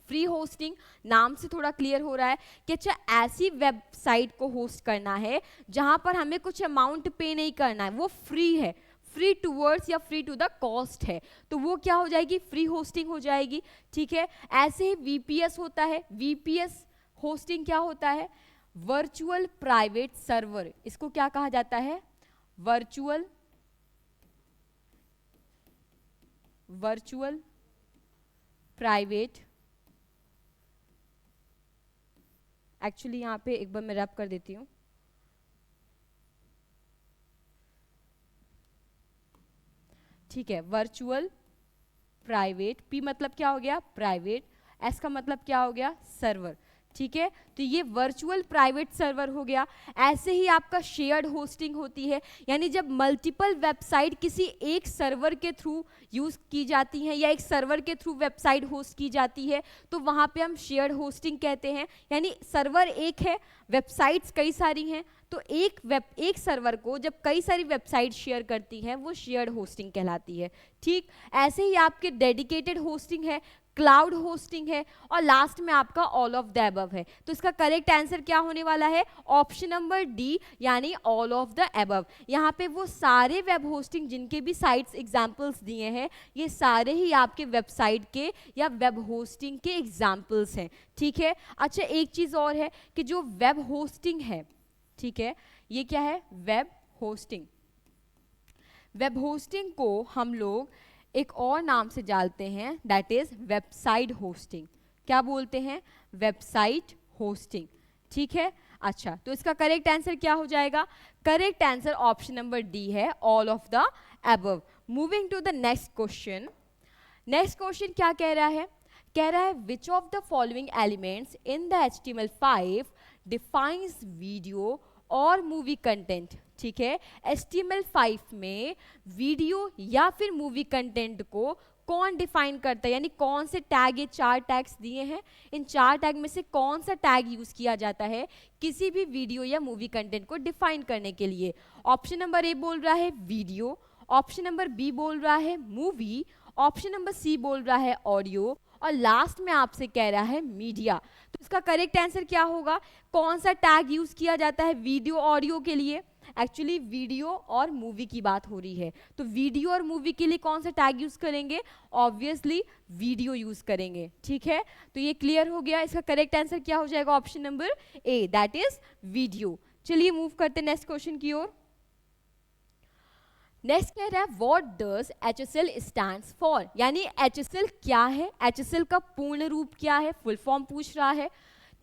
फ्री होस्टिंग नाम से थोड़ा क्लियर हो रहा है कि अच्छा ऐसी वेबसाइट को होस्ट करना है जहां पर हमें कुछ अमाउंट पे नहीं करना है, वो फ्री है, फ्री टूवर्ड्स या फ्री टू द कॉस्ट है, तो वो क्या हो जाएगी, फ्री होस्टिंग हो जाएगी। ठीक है, ऐसे ही वीपीएस होता है। वीपीएस होस्टिंग क्या होता है, वर्चुअल प्राइवेट सर्वर, इसको क्या कहा जाता है, वर्चुअल प्राइवेट। एक्चुअली यहाँ पे एक बार मैं रैप कर देती हूँ। ठीक है, वर्चुअल प्राइवेट, पी मतलब क्या हो गया, प्राइवेट, एस का मतलब क्या हो गया, सर्वर। ठीक है, तो ये वर्चुअल प्राइवेट सर्वर हो गया। ऐसे ही आपका शेयर्ड होस्टिंग होती है, यानी जब मल्टीपल वेबसाइट किसी एक सर्वर के थ्रू यूज की जाती हैं या एक सर्वर के थ्रू वेबसाइट होस्ट की जाती है तो वहाँ पे हम शेयर्ड होस्टिंग कहते हैं। यानी सर्वर एक है, वेबसाइट्स कई सारी हैं, तो एक सर्वर को जब कई सारी वेबसाइट शेयर करती हैं वो शेयर्ड होस्टिंग कहलाती है। ठीक, ऐसे ही आपके डेडिकेटेड होस्टिंग है, क्लाउड होस्टिंग है, और लास्ट में आपका ऑल ऑफ द अबव है। तो इसका करेक्ट आंसर क्या होने वाला है, ऑप्शन नंबर डी, यानी ऑल ऑफ द अबव। यहाँ पे वो सारे वेब होस्टिंग जिनके भी साइट्स एग्जांपल्स दिए हैं ये सारे ही आपके वेबसाइट के या वेब होस्टिंग के एग्जांपल्स हैं। ठीक है, अच्छा एक चीज़ और है कि जो वेब होस्टिंग है, ठीक है, ये क्या है, वेब होस्टिंग। वेब होस्टिंग को हम लोग एक और नाम से जानते हैं, दैट इज वेबसाइट होस्टिंग। क्या बोलते हैं? Website hosting. ठीक है, अच्छा तो इसका करेक्ट आंसर क्या हो जाएगा? Correct answer option number D है, all of the above. Moving to the next question. Next question क्या कह रहा है? कह रहा है which of the following elements in the HTML5 defines video और मूवी कंटेंट। ठीक है, HTML5 में वीडियो या फिर मूवी कंटेंट को कौन डिफाइन करता है, यानी कौन से टैग, ये 4 टैग्स दिए हैं, इन 4 टैग में से कौन सा टैग यूज किया जाता है किसी भी वीडियो या मूवी कंटेंट को डिफाइन करने के लिए? ऑप्शन नंबर ए बोल रहा है वीडियो, ऑप्शन नंबर बी बोल रहा है मूवी, ऑप्शन नंबर सी बोल रहा है ऑडियो, और लास्ट में आपसे कह रहा है मीडिया। तो इसका करेक्ट आंसर क्या होगा? कौन सा टैग यूज किया जाता है वीडियो ऑडियो के लिए? एक्चुअली वीडियो और मूवी की बात हो रही है, तो वीडियो और मूवी के लिए कौन सा टैग यूज करेंगे? ऑब्वियसली वीडियो यूज करेंगे। ठीक है, तो ये क्लियर हो गया। इसका करेक्ट आंसर क्या हो जाएगा? Option number A, that is video. चलिए मूव करते हैं नेक्स्ट क्वेश्चन की ओर। नेक्स्ट कह रहा है what does HSL stands for, यानी HSL क्या है, HSL का पूर्ण रूप क्या है, फुल फॉर्म पूछ रहा है।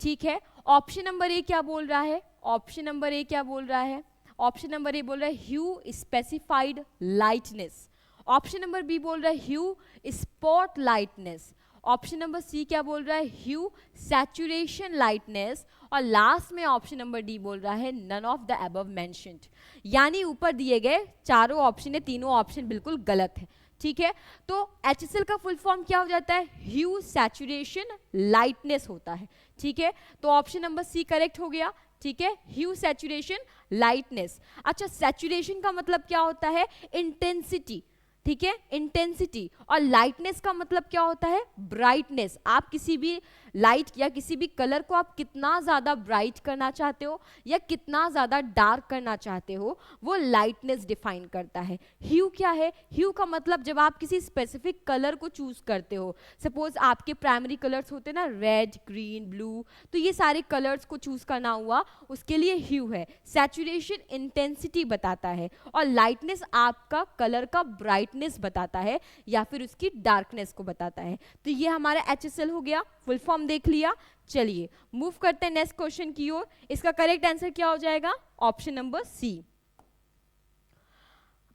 ठीक है, ऑप्शन नंबर ए क्या बोल रहा है? ऑप्शन नंबर ए क्या बोल रहा है? ऑप्शन नंबर ए बोल रहा है hue specified lightness, option number B बोल रहा है hue spot lightness, option number C क्या बोल रहा है? ह्यू सैचुरेशन लाइटनेस, और लास्ट में ऑप्शन नंबर डी बोल रहा है none of the above mentioned. यानी ऊपर दिए गए चारों ऑप्शन है, तीनों ऑप्शन बिल्कुल गलत है। ठीक है, तो HSL का फुल फॉर्म क्या हो जाता है? ह्यू सैचुरेशन लाइटनेस होता है। ठीक है, तो ऑप्शन नंबर सी करेक्ट हो गया। ठीक है, ह्यू सैचुरेशन लाइटनेस। अच्छा, सैचुरेशन का मतलब क्या होता है? इंटेंसिटी। ठीक है, इंटेंसिटी, और लाइटनेस का मतलब क्या होता है? ब्राइटनेस। आप किसी भी लाइट या किसी भी कलर को आप कितना ज़्यादा ब्राइट करना चाहते हो या कितना ज़्यादा डार्क करना चाहते हो, वो लाइटनेस डिफाइन करता है। ह्यू क्या है? ह्यू का मतलब जब आप किसी स्पेसिफिक कलर को चूज करते हो, सपोज आपके प्राइमरी कलर्स होते हैं ना, रेड, ग्रीन, ब्लू, तो ये सारे कलर्स को चूज करना हुआ, उसके लिए ह्यू है। सैचुरेशन इंटेंसिटी बताता है, और लाइटनेस आपका कलर का ब्राइटनेस बताता है या फिर उसकी डार्कनेस को बताता है। तो ये हमारा HSL हो गया, फुल फॉर्म देख लिया। चलिए मूव करते हैं नेक्स्ट क्वेश्चन की ओर। इसका करेक्ट आंसर क्या हो जाएगा? Option number C.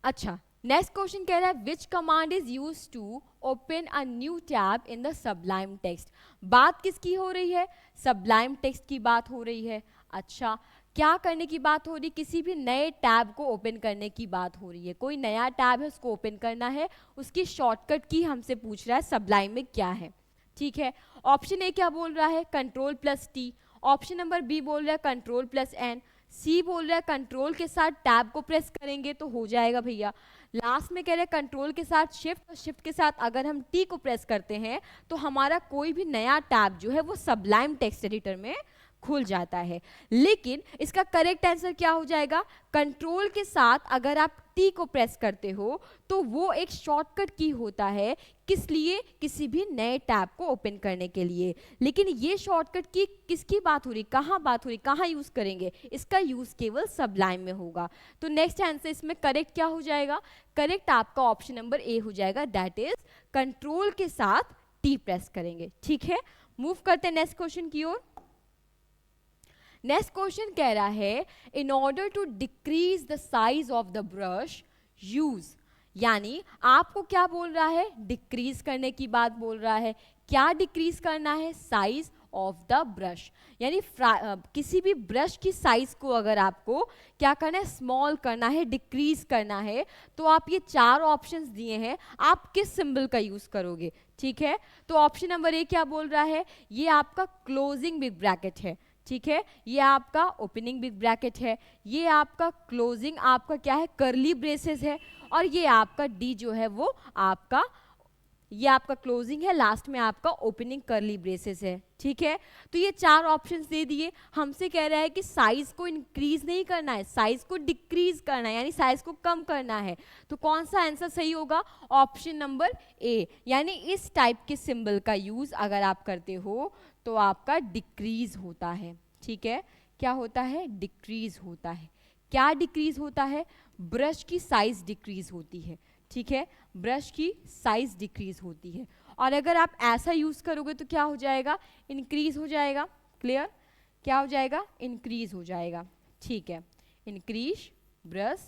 अच्छा, नेक्स्ट क्वेश्चन कह रहा है which command is use to open a new tab in the Sublime text. बात किसकी हो रही है? सबलाइम टेक्स्ट की बात हो रही है। अच्छा, क्या करने की बात हो रही? किसी भी नए टैब को ओपन करने की बात हो रही है। कोई नया टैब है, उसको ओपन करना है, उसकी शॉर्टकट की हमसे पूछ रहा है सबलाइम में क्या है। ठीक है, ऑप्शन ए क्या बोल रहा है? Ctrl+T, ऑप्शन नंबर बी बोल रहा है Ctrl+N, सी बोल रहा है कंट्रोल के साथ टैब को प्रेस करेंगे तो हो जाएगा भैया। लास्ट में कह रहे हैं कंट्रोल के साथ शिफ्ट, और शिफ्ट के साथ अगर हम टी को प्रेस करते हैं तो हमारा कोई भी नया टैब जो है वो सबलाइम टेक्स्ट एडिटर में खुल जाता है। लेकिन इसका करेक्ट आंसर क्या हो जाएगा? कंट्रोल के साथ अगर आप टी को प्रेस करते हो तो वो एक शॉर्टकट की होता है, किस लिए? किसी भी नए टैब को ओपन करने के लिए। लेकिन ये शॉर्टकट की किसकी बात हो रही, कहाँ बात हो रही, कहाँ यूज करेंगे? इसका यूज केवल सबलाइम में होगा। तो नेक्स्ट आंसर इसमें करेक्ट क्या हो जाएगा? करेक्ट आपका ऑप्शन नंबर ए हो जाएगा, दैट इज कंट्रोल के साथ टी प्रेस करेंगे। ठीक है, मूव करते हैं नेक्स्ट क्वेश्चन की ओर। नेक्स्ट क्वेश्चन कह रहा है in order to decrease the size of the brush use, यानी आपको क्या बोल रहा है? डिक्रीज करने की बात बोल रहा है। क्या डिक्रीज करना है? साइज ऑफ द ब्रश, यानी किसी भी ब्रश की साइज को अगर आपको क्या करना है? स्मॉल करना है, डिक्रीज करना है, तो आप ये 4 ऑप्शंस दिए हैं, आप किस सिंबल का यूज करोगे? ठीक है, तो ऑप्शन नंबर ए क्या बोल रहा है? ये आपका क्लोजिंग बिग ब्रैकेट है। ठीक है, ये आपका ओपनिंग बिग ब्रैकेट है, ये आपका क्लोजिंग आपका क्या है? कर्ली ब्रेसेस है, और ये आपका डी जो है वो आपका, ये आपका क्लोजिंग है, लास्ट में आपका ओपनिंग कर्ली ब्रेसेस है। ठीक है, तो ये 4 ऑप्शंस दे दिए। हमसे कह रहा है कि साइज को इंक्रीज नहीं करना है, साइज को डिक्रीज करना है, यानी साइज को कम करना है। तो कौन सा आंसर सही होगा? ऑप्शन नंबर ए, यानी इस टाइप के सिंबल का यूज अगर आप करते हो तो आपका डिक्रीज होता है। ठीक है, क्या होता है? डिक्रीज होता है। क्या डिक्रीज होता है? ब्रश की साइज डिक्रीज होती है। ठीक है, ब्रश की साइज डिक्रीज होती है। और अगर आप ऐसा यूज करोगे तो क्या हो जाएगा, इंक्रीज हो जाएगा। क्लियर, क्या हो जाएगा, इंक्रीज हो जाएगा। ठीक है, इंक्रीज ब्रश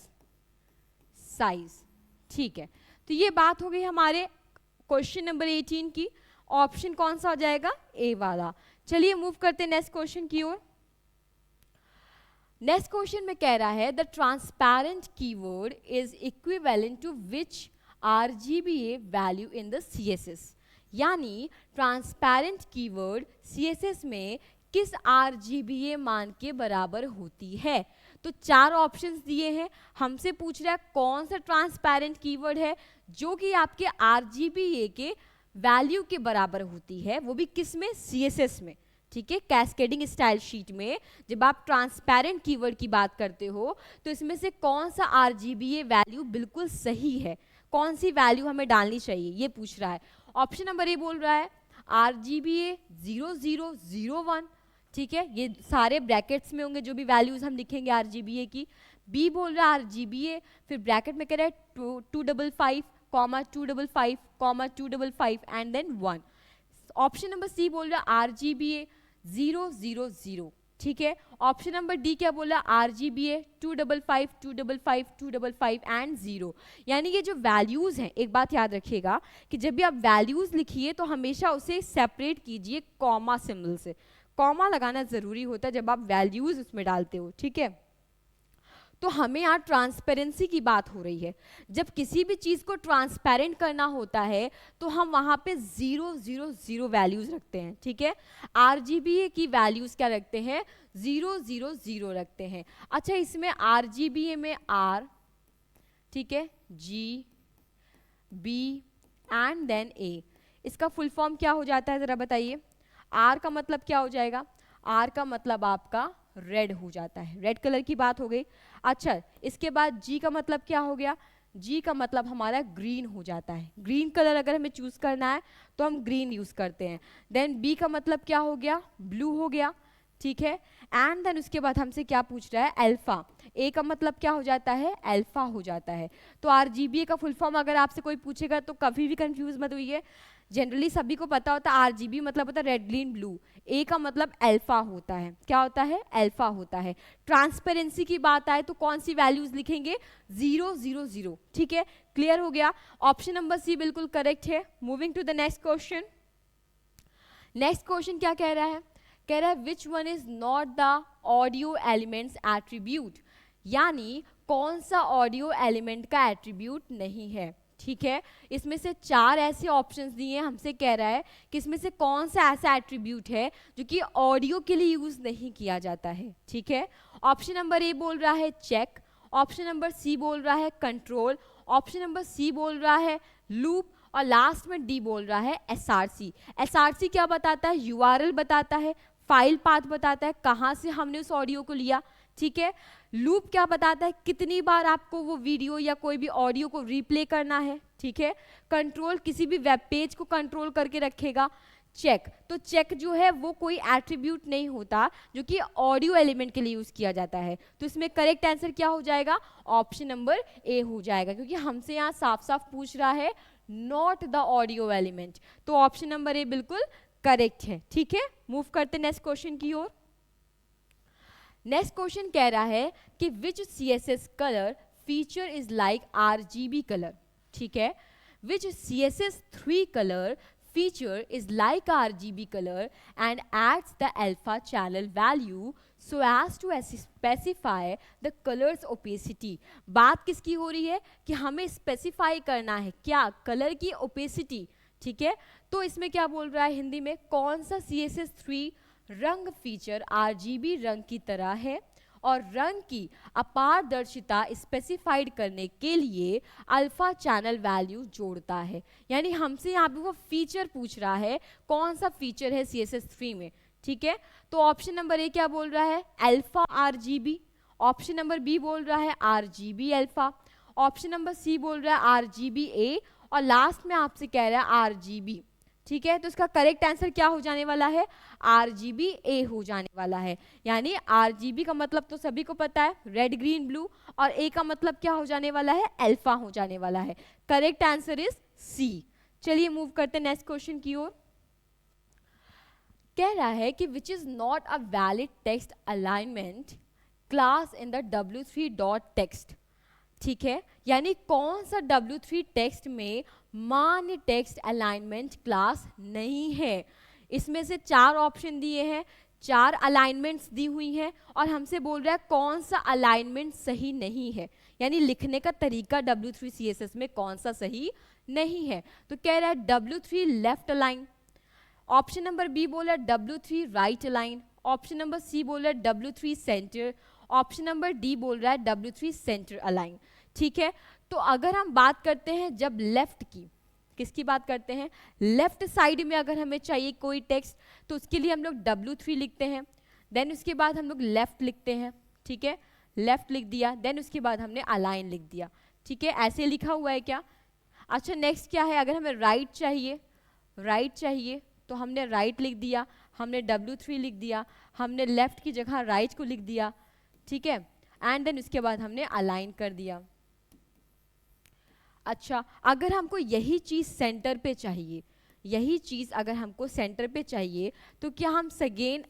साइज। ठीक है, तो ये बात हो गई हमारे क्वेश्चन नंबर 18 की। ऑप्शन कौन सा हो जाएगा, ए वाला। चलिए मूव करते हैं नेक्स्ट क्वेश्चन की ओर। नेक्स्ट क्वेश्चन में कह रहा है the transparent keyword is equivalent to which RGBA value in the CSS। यानी ट्रांसपेरेंट कीवर्ड CSS में किस RGBA मान के बराबर होती है। तो 4 ऑप्शंस दिए हैं, हमसे पूछ रहा है कौन सा ट्रांसपेरेंट कीवर्ड है जो कि आपके RGBA के वैल्यू के बराबर होती है, वो भी किस में, CSS में। ठीक है, कैस्केडिंग स्टाइल शीट में जब आप ट्रांसपेरेंट कीवर्ड की बात करते हो तो इसमें से कौन सा RGBA वैल्यू बिल्कुल सही है, कौन सी वैल्यू हमें डालनी चाहिए, ये पूछ रहा है। ऑप्शन नंबर ए बोल रहा है RGBA 0001। ठीक है, ये सारे ब्रैकेट्स में होंगे जो भी वैल्यूज हम लिखेंगे RGBA की। बी बोल रहा है RGBA, फिर ब्रैकेट में कह रहा है 255, 255, 255 and then 1। Option number C बोल रहा है RGBA 000। ठीक है, ऑप्शन नंबर डी क्या बोला, RGBA 255, 255, 255 एंड 0। यानी ये जो वैल्यूज हैं, एक बात याद रखिएगा कि जब भी आप वैल्यूज लिखिए तो हमेशा उसे सेपरेट कीजिए कॉमा सिंबल से। कॉमा लगाना जरूरी होता है जब आप वैल्यूज उसमें डालते हो। ठीक है, तो हमें यहाँ ट्रांसपेरेंसी की बात हो रही है। जब किसी भी चीज को ट्रांसपेरेंट करना होता है तो हम वहां पे 000 वैल्यूज रखते हैं। ठीक है, RGBA की वैल्यूज क्या रखते हैं, 000 रखते हैं। अच्छा, इसमें RGBA में R, ठीक है, G, B and then A, इसका फुल फॉर्म क्या हो जाता है जरा बताइए। R का मतलब क्या हो जाएगा, R का मतलब आपका रेड हो जाता है, रेड कलर की बात हो गई। अच्छा, इसके बाद G का मतलब क्या हो गया, G का मतलब हमारा ग्रीन हो जाता है। ग्रीन कलर अगर हमें चूज करना है तो हम ग्रीन यूज करते हैं। देन B का मतलब क्या हो गया, ब्लू हो गया। ठीक है, एंड देन उसके बाद हमसे क्या पूछ रहा है, अल्फा। ए का मतलब क्या हो जाता है, अल्फा हो जाता है। तो RGBA का फुल फॉर्म अगर आपसे कोई पूछेगा तो कभी भी कंफ्यूज मत होइए, जनरली सभी को पता होता है RGB मतलब होता है रेड ग्रीन ब्लू। ए का मतलब अल्फा होता है, क्या होता है, अल्फा होता है। ट्रांसपेरेंसी की बात आए तो कौन सी वैल्यूज लिखेंगे, 000। ठीक है, क्लियर हो गया। ऑप्शन नंबर सी बिल्कुल करेक्ट है। Moving to the next question. Next question क्या कह रहा है, कह रहा है which one is not the audio elements attribute. यानी कौन सा ऑडियो एलिमेंट का एट्रीब्यूट नहीं है। ठीक है, इसमें से 4 ऐसे ऑप्शंस दिए हैं, हमसे कह रहा है कि इसमें से कौन सा ऐसा एट्रीब्यूट है जो कि ऑडियो के लिए यूज नहीं किया जाता है। ठीक है, ऑप्शन नंबर ए बोल रहा है चेक, ऑप्शन नंबर सी बोल रहा है कंट्रोल, ऑप्शन नंबर सी बोल रहा है लूप, और लास्ट में डी बोल रहा है SRC। SRC क्या बताता है, URL बताता है, फाइल पाथ बताता है, कहाँ से हमने उस ऑडियो को लिया। ठीक है, लूप क्या बताता है, कितनी बार आपको वो वीडियो या कोई भी ऑडियो को रिप्ले करना है। ठीक है, कंट्रोल किसी भी वेब पेज को कंट्रोल करके रखेगा। चेक, तो चेक जो है वो कोई एट्रीब्यूट नहीं होता जो कि ऑडियो एलिमेंट के लिए यूज किया जाता है। तो इसमें करेक्ट आंसर क्या हो जाएगा, ऑप्शन नंबर ए हो जाएगा, क्योंकि हमसे यहाँ साफ साफ पूछ रहा है नॉट द ऑडियो एलिमेंट। तो ऑप्शन नंबर ए बिल्कुल करेक्ट है। ठीक है, मूव करते नेक्स्ट क्वेश्चन की ओर। नेक्स्ट क्वेश्चन कह रहा है कि विच CSS colour feature is like RGB colour. ठीक है, विच CSS3 colour feature is like RGB color and adds the alpha channel value so as to specify the color's opacity। बात किसकी हो रही है कि हमें स्पेसिफाई करना है क्या, कलर की ओपेसिटी। ठीक है, तो इसमें क्या बोल रहा है हिंदी में, कौन सा CSS3 रंग फीचर RGB रंग की तरह है और रंग की अपारदर्शिता स्पेसिफाइड करने के लिए अल्फा चैनल वैल्यू जोड़ता है। यानी हमसे यहाँ पे वो फीचर पूछ रहा है, कौन सा फीचर है CSS3 में। ठीक है, तो ऑप्शन नंबर ए क्या बोल रहा है, alpha RGB, option number B बोल रहा है RGB alpha, option number C बोल रहा है RGB A, और लास्ट में आपसे कह रहा है RGB। ठीक है, तो इसका करेक्ट आंसर क्या हो जाने वाला है, RGBA हो जाने वाला है। यानी RGB का मतलब तो सभी को पता है, रेड ग्रीन ब्लू, और A का मतलब क्या हो जाने वाला है, अल्फा हो जाने वाला है। Correct answer is C। चलिए मूव करते हैं नेक्स्ट क्वेश्चन की ओर। कह रहा है कि which is not a valid text alignment class in the W3 dot text. ठीक है, यानी कौन सा W3 टेक्स्ट में मान्य टेक्स्ट अलाइनमेंट क्लास नहीं है। इसमें से 4 ऑप्शन दिए हैं, 4 अलाइनमेंट्स दी हुई हैं, और हमसे बोल रहा है कौन सा अलाइनमेंट सही नहीं है, यानी लिखने का तरीका W3 CSS में कौन सा सही नहीं है। तो कह रहा है W3 left align, option number B बोला W3 right align, option number C बोला W3 centre, option number D बोल रहा है W3 सेंटर अलाइन। ठीक है, तो अगर हम बात करते हैं जब लेफ्ट की, किसकी बात करते हैं, लेफ्ट साइड में अगर हमें चाहिए कोई टेक्स्ट, तो उसके लिए हम लोग W3 लिखते हैं, देन उसके बाद हम लोग लेफ्ट लिखते हैं। ठीक है, लेफ्ट लिख दिया, देन उसके बाद हमने अलाइन लिख दिया। ठीक है, ऐसे लिखा हुआ है क्या। अच्छा नेक्स्ट क्या है, अगर हमें राइट चाहिए, राइट चाहिए तो हमने राइट लिख दिया, हमने W3 लिख दिया, हमने लेफ्ट की जगह राइट को लिख दिया। ठीक है, एंड देन उसके बाद हमने अलाइन कर दिया। अच्छा, अगर हमको यही चीज सेंटर पे चाहिए, यही चीज अगर हमको सेंटर पे चाहिए, तो क्या हम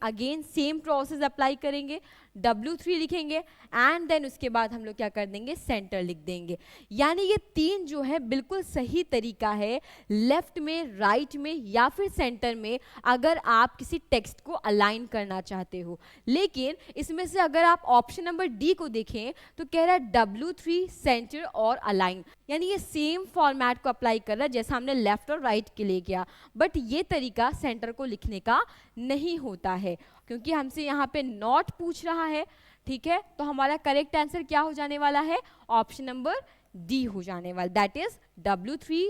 अगेन सेम प्रोसेस अप्लाई करेंगे, W3 लिखेंगे एंड देन उसके बाद हम लोग क्या कर देंगे, सेंटर लिख देंगे। यानी ये 3 जो है बिल्कुल सही तरीका है लेफ्ट में, राइट में या फिर सेंटर में अगर आप किसी टेक्स्ट को अलाइन करना चाहते हो। लेकिन इसमें से अगर आप ऑप्शन नंबर डी को देखें तो कह रहा है W3 सेंटर और अलाइन, यानी ये सेम फॉर्मेट को अप्लाई कर रहा है जैसा हमने लेफ्ट और राइट के लिए किया, बट ये तरीका सेंटर को लिखने का नहीं होता है, क्योंकि हमसे यहाँ पे नॉट पूछ रहा है। ठीक है, तो हमारा करेक्ट आंसर क्या हो जाने वाला है, ऑप्शन नंबर डी हो जाने वाला, that is W3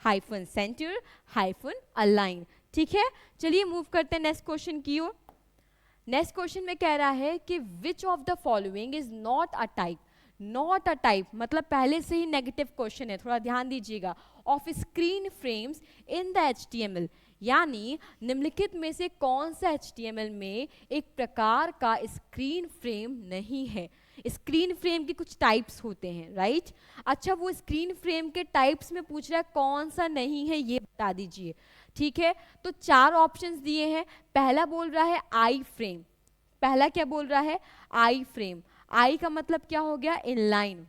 hyphen centre hyphen align. ठीक है, चलिए मूव करते हैं नेक्स्ट क्वेश्चन की ओर। नेक्स्ट क्वेश्चन में कह रहा है कि which of the following is not a type, not a type मतलब पहले से ही नेगेटिव क्वेश्चन है, थोड़ा ध्यान दीजिएगा, of screen frames in the HTML, यानी निम्नलिखित में से कौन सा HTML में एक प्रकार का स्क्रीन फ्रेम नहीं है। स्क्रीन फ्रेम की कुछ टाइप्स होते हैं, राइट। अच्छा, वो स्क्रीन फ्रेम के टाइप्स में पूछ रहा है कौन सा नहीं है, ये बता दीजिए। ठीक है, तो 4 ऑप्शंस दिए हैं। पहला बोल रहा है आई फ्रेम, पहला क्या बोल रहा है, आई फ्रेम। आई का मतलब क्या हो गया, इनलाइन,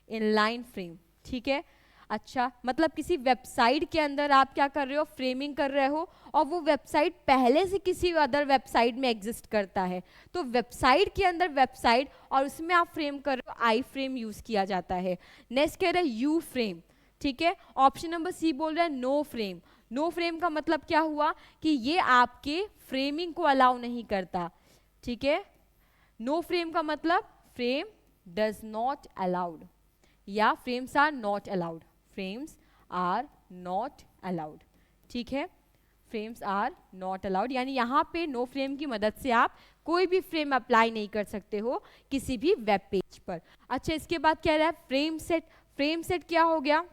इनलाइन फ्रेम। ठीक है, अच्छा मतलब किसी वेबसाइट के अंदर आप क्या कर रहे हो, फ्रेमिंग कर रहे हो, और वो वेबसाइट पहले से किसी अदर वेबसाइट में एग्जिस्ट करता है, तो वेबसाइट के अंदर वेबसाइट और उसमें आप फ्रेम कर रहे हो, आई फ्रेम यूज किया जाता है। नेक्स्ट कह रहा है यू फ्रेम। ठीक है, ऑप्शन नंबर सी बोल रहा है नो फ्रेम। नो फ्रेम का मतलब क्या हुआ कि ये आपके फ्रेमिंग को अलाउ नहीं करता। ठीक है, नो फ्रेम का मतलब फ्रेम डज नॉट अलाउड, या frames are not allowed, frames are not allowed. ठीक है, फ्रेम्स आर नॉट अलाउड, यानी यहाँ पे नो फ्रेम की मदद से आप कोई भी फ्रेम अप्लाई नहीं कर सकते हो किसी भी वेब पेज पर। अच्छा, इसके बाद क्या रहा है फ्रेम सेट। फ्रेम सेट क्या हो गया,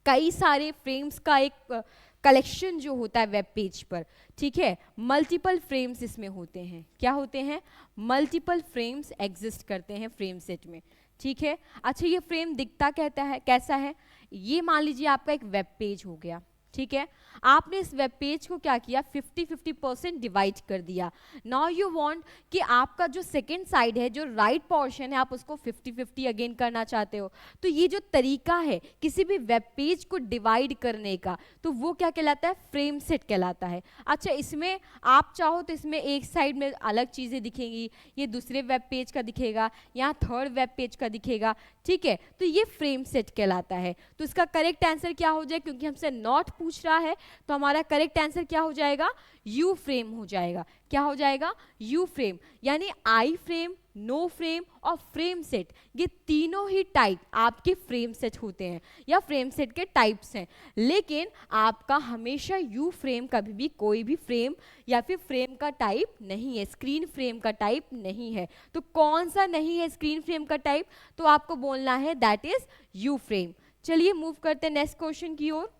कई सारे फ्रेम्स का एक कलेक्शन जो होता है वेब पेज पर। ठीक है, मल्टीपल फ्रेम्स इसमें होते हैं, क्या होते हैं, मल्टीपल फ्रेम्स एग्जिस्ट करते हैं फ्रेम सेट में। ठीक है, अच्छा ये फ्रेम दिखता कहता है कैसा है, ये मान लीजिए आपका एक वेब पेज हो गया। ठीक है, आपने इस वेब पेज को क्या किया, 50-50% डिवाइड कर दिया। नाउ यू वांट कि आपका जो सेकंड साइड है, जो राइट पोर्शन है, आप उसको 50-50 अगेन करना चाहते हो। तो ये जो तरीका है किसी भी वेब पेज को डिवाइड करने का, तो वो क्या कहलाता है, फ्रेम सेट कहलाता है। अच्छा, इसमें आप चाहो तो इसमें एक साइड में अलग चीज़ें दिखेंगी, ये दूसरे वेब पेज का दिखेगा, यहाँ थर्ड वेब पेज का दिखेगा। ठीक है, तो ये फ्रेम सेट कहलाता है। तो इसका करेक्ट आंसर क्या हो जाए, क्योंकि हमसे नॉट पूछ रहा है, तो हमारा करेक्ट आंसर क्या हो जाएगा, यू फ्रेम हो जाएगा। क्या हो जाएगा, यू फ्रेम। यानी आई फ्रेम, नो फ्रेम और फ्रेम सेट, ये तीनों ही टाइप आपके फ्रेम सेट होते हैं या फ्रेम सेट के टाइप्स हैं। लेकिन आपका हमेशा यू फ्रेम कभी भी कोई भी फ्रेम या फिर फ्रेम का टाइप नहीं है, स्क्रीन फ्रेम का टाइप नहीं है। तो कौन सा नहीं है स्क्रीन फ्रेम का टाइप, तो आपको बोलना है दैट इज यू फ्रेम। चलिए मूव करते हैं नेक्स्ट क्वेश्चन की ओर।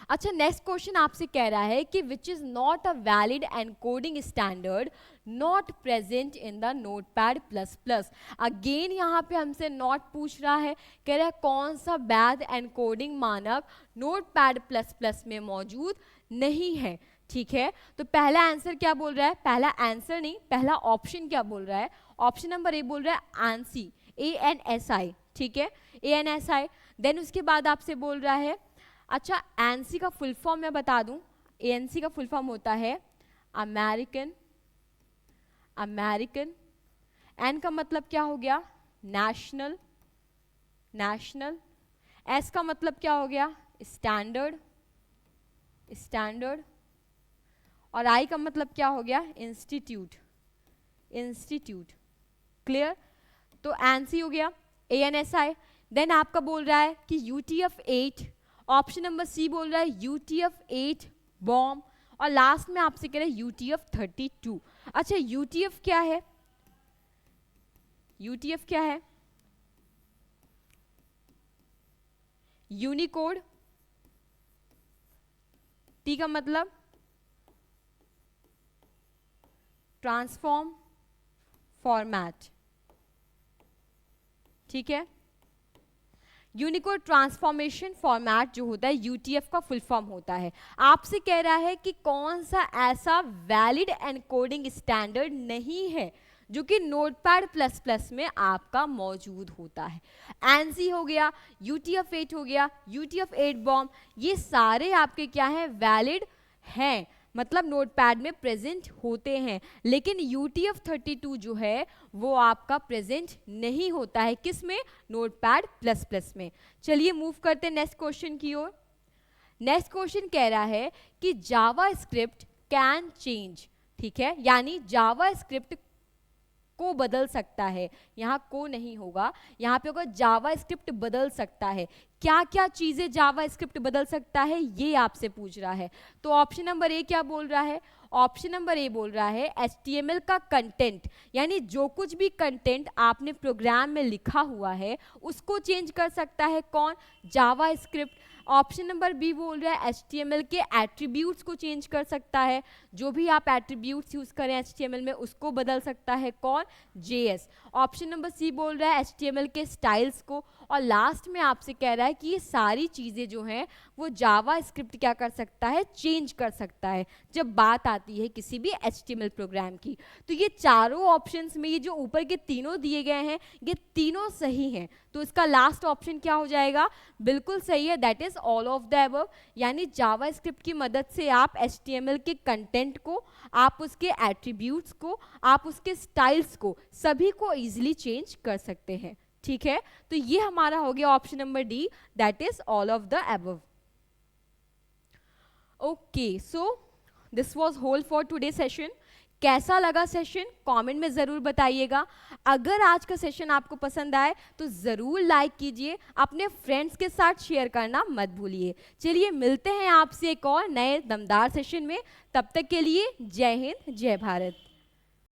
अच्छा, नेक्स्ट क्वेश्चन आपसे कह रहा है कि which is not a valid encoding standard not present in the notepad plus plus. Again यहाँ पे हमसे नॉट पूछ रहा है, कह रहा है कौन सा वैध एनकोडिंग मानक नोटपैड प्लस प्लस में मौजूद नहीं है। ठीक है, तो पहला आंसर क्या बोल रहा है, पहला आंसर नहीं, पहला ऑप्शन क्या बोल रहा है, ऑप्शन नंबर ए बोल रहा है ANSI, ANSI। ठीक है, ANSI। देन उसके बाद आपसे बोल रहा है, अच्छा ANSI का फुल फॉर्म मैं बता दूं, ANSI का फुल फॉर्म होता है अमेरिकन एन का मतलब क्या हो गया, नेशनल, एस का मतलब क्या हो गया, स्टैंडर्ड, और आई का मतलब क्या हो गया, इंस्टीट्यूट। क्लियर, तो ANSI हो गया, ANSI। देन आपका बोल रहा है कि UTF-8, ऑप्शन नंबर सी बोल रहा है UTF-8 बॉम्ब, और लास्ट में आपसे कह रहे हैं UTF-32। अच्छा, UTF क्या है, यूनिकोड, टी का मतलब ट्रांसफॉर्म फॉर्मेट। ठीक है, यूनिकोड ट्रांसफॉर्मेशन फॉर्मेट जो होता है यूटीएफ का फुल फॉर्म होता है। आपसे कह रहा है कि कौन सा ऐसा वैलिड एनकोडिंग स्टैंडर्ड नहीं है जो कि नोटपैड प्लस प्लस में आपका मौजूद होता है। ANSI हो गया, UTF-8 हो गया, UTF-8 बॉम्ब, ये सारे आपके क्या हैं, वैलिड हैं, मतलब नोटपैड में प्रेजेंट होते हैं, लेकिन UTF-32 जो है वो आपका प्रेजेंट नहीं होता है, किस में, नोटपैड प्लस प्लस में। चलिए मूव करते हैं नेक्स्ट क्वेश्चन की ओर। नेक्स्ट क्वेश्चन कह रहा है कि जावा स्क्रिप्ट कैन चेंज। ठीक है, यानी जावा स्क्रिप्ट को बदल सकता है, यहाँ को नहीं होगा, यहाँ पे होगा जावा स्क्रिप्ट बदल सकता है। क्या क्या चीजें जावा स्क्रिप्ट बदल सकता है ये आपसे पूछ रहा है। तो ऑप्शन नंबर ए क्या बोल रहा है, ऑप्शन नंबर ए बोल रहा है HTML का कंटेंट, यानी जो कुछ भी कंटेंट आपने प्रोग्राम में लिखा हुआ है उसको चेंज कर सकता है कौन, जावा स्क्रिप्ट। ऑप्शन नंबर बी बोल रहा है HTML के एट्रीब्यूट्स को चेंज कर सकता है, जो भी आप एट्रीब्यूट्स यूज करें HTML में उसको बदल सकता है कौन, JS। ऑप्शन नंबर सी बोल रहा है HTML के स्टाइल्स को, और लास्ट में आपसे कह रहा है कि ये सारी चीजें जो हैं वो जावा स्क्रिप्ट क्या कर सकता है, चेंज कर सकता है जब बात आती है किसी भी HTML प्रोग्राम की। तो ये चारों ऑप्शंस में ये जो ऊपर के तीनों दिए गए हैं ये तीनों सही हैं, तो इसका लास्ट ऑप्शन क्या हो जाएगा, बिल्कुल सही है, that is all of the above. यानी जावा स्क्रिप्ट की मदद से आप HTML के कंटेंट को, आप उसके एट्रीब्यूट्स को, आप उसके स्टाइल्स को, सभी को इजीली चेंज कर सकते हैं। ठीक है, तो ये हमारा हो गया option number D, that is all of the above. Okay, so this was whole for today session. कैसा लगा सेशन कमेंट में ज़रूर बताइएगा। अगर आज का सेशन आपको पसंद आए तो ज़रूर लाइक कीजिए, अपने फ्रेंड्स के साथ शेयर करना मत भूलिए। चलिए मिलते हैं आपसे एक और नए दमदार सेशन में, तब तक के लिए जय हिंद, जय भारत।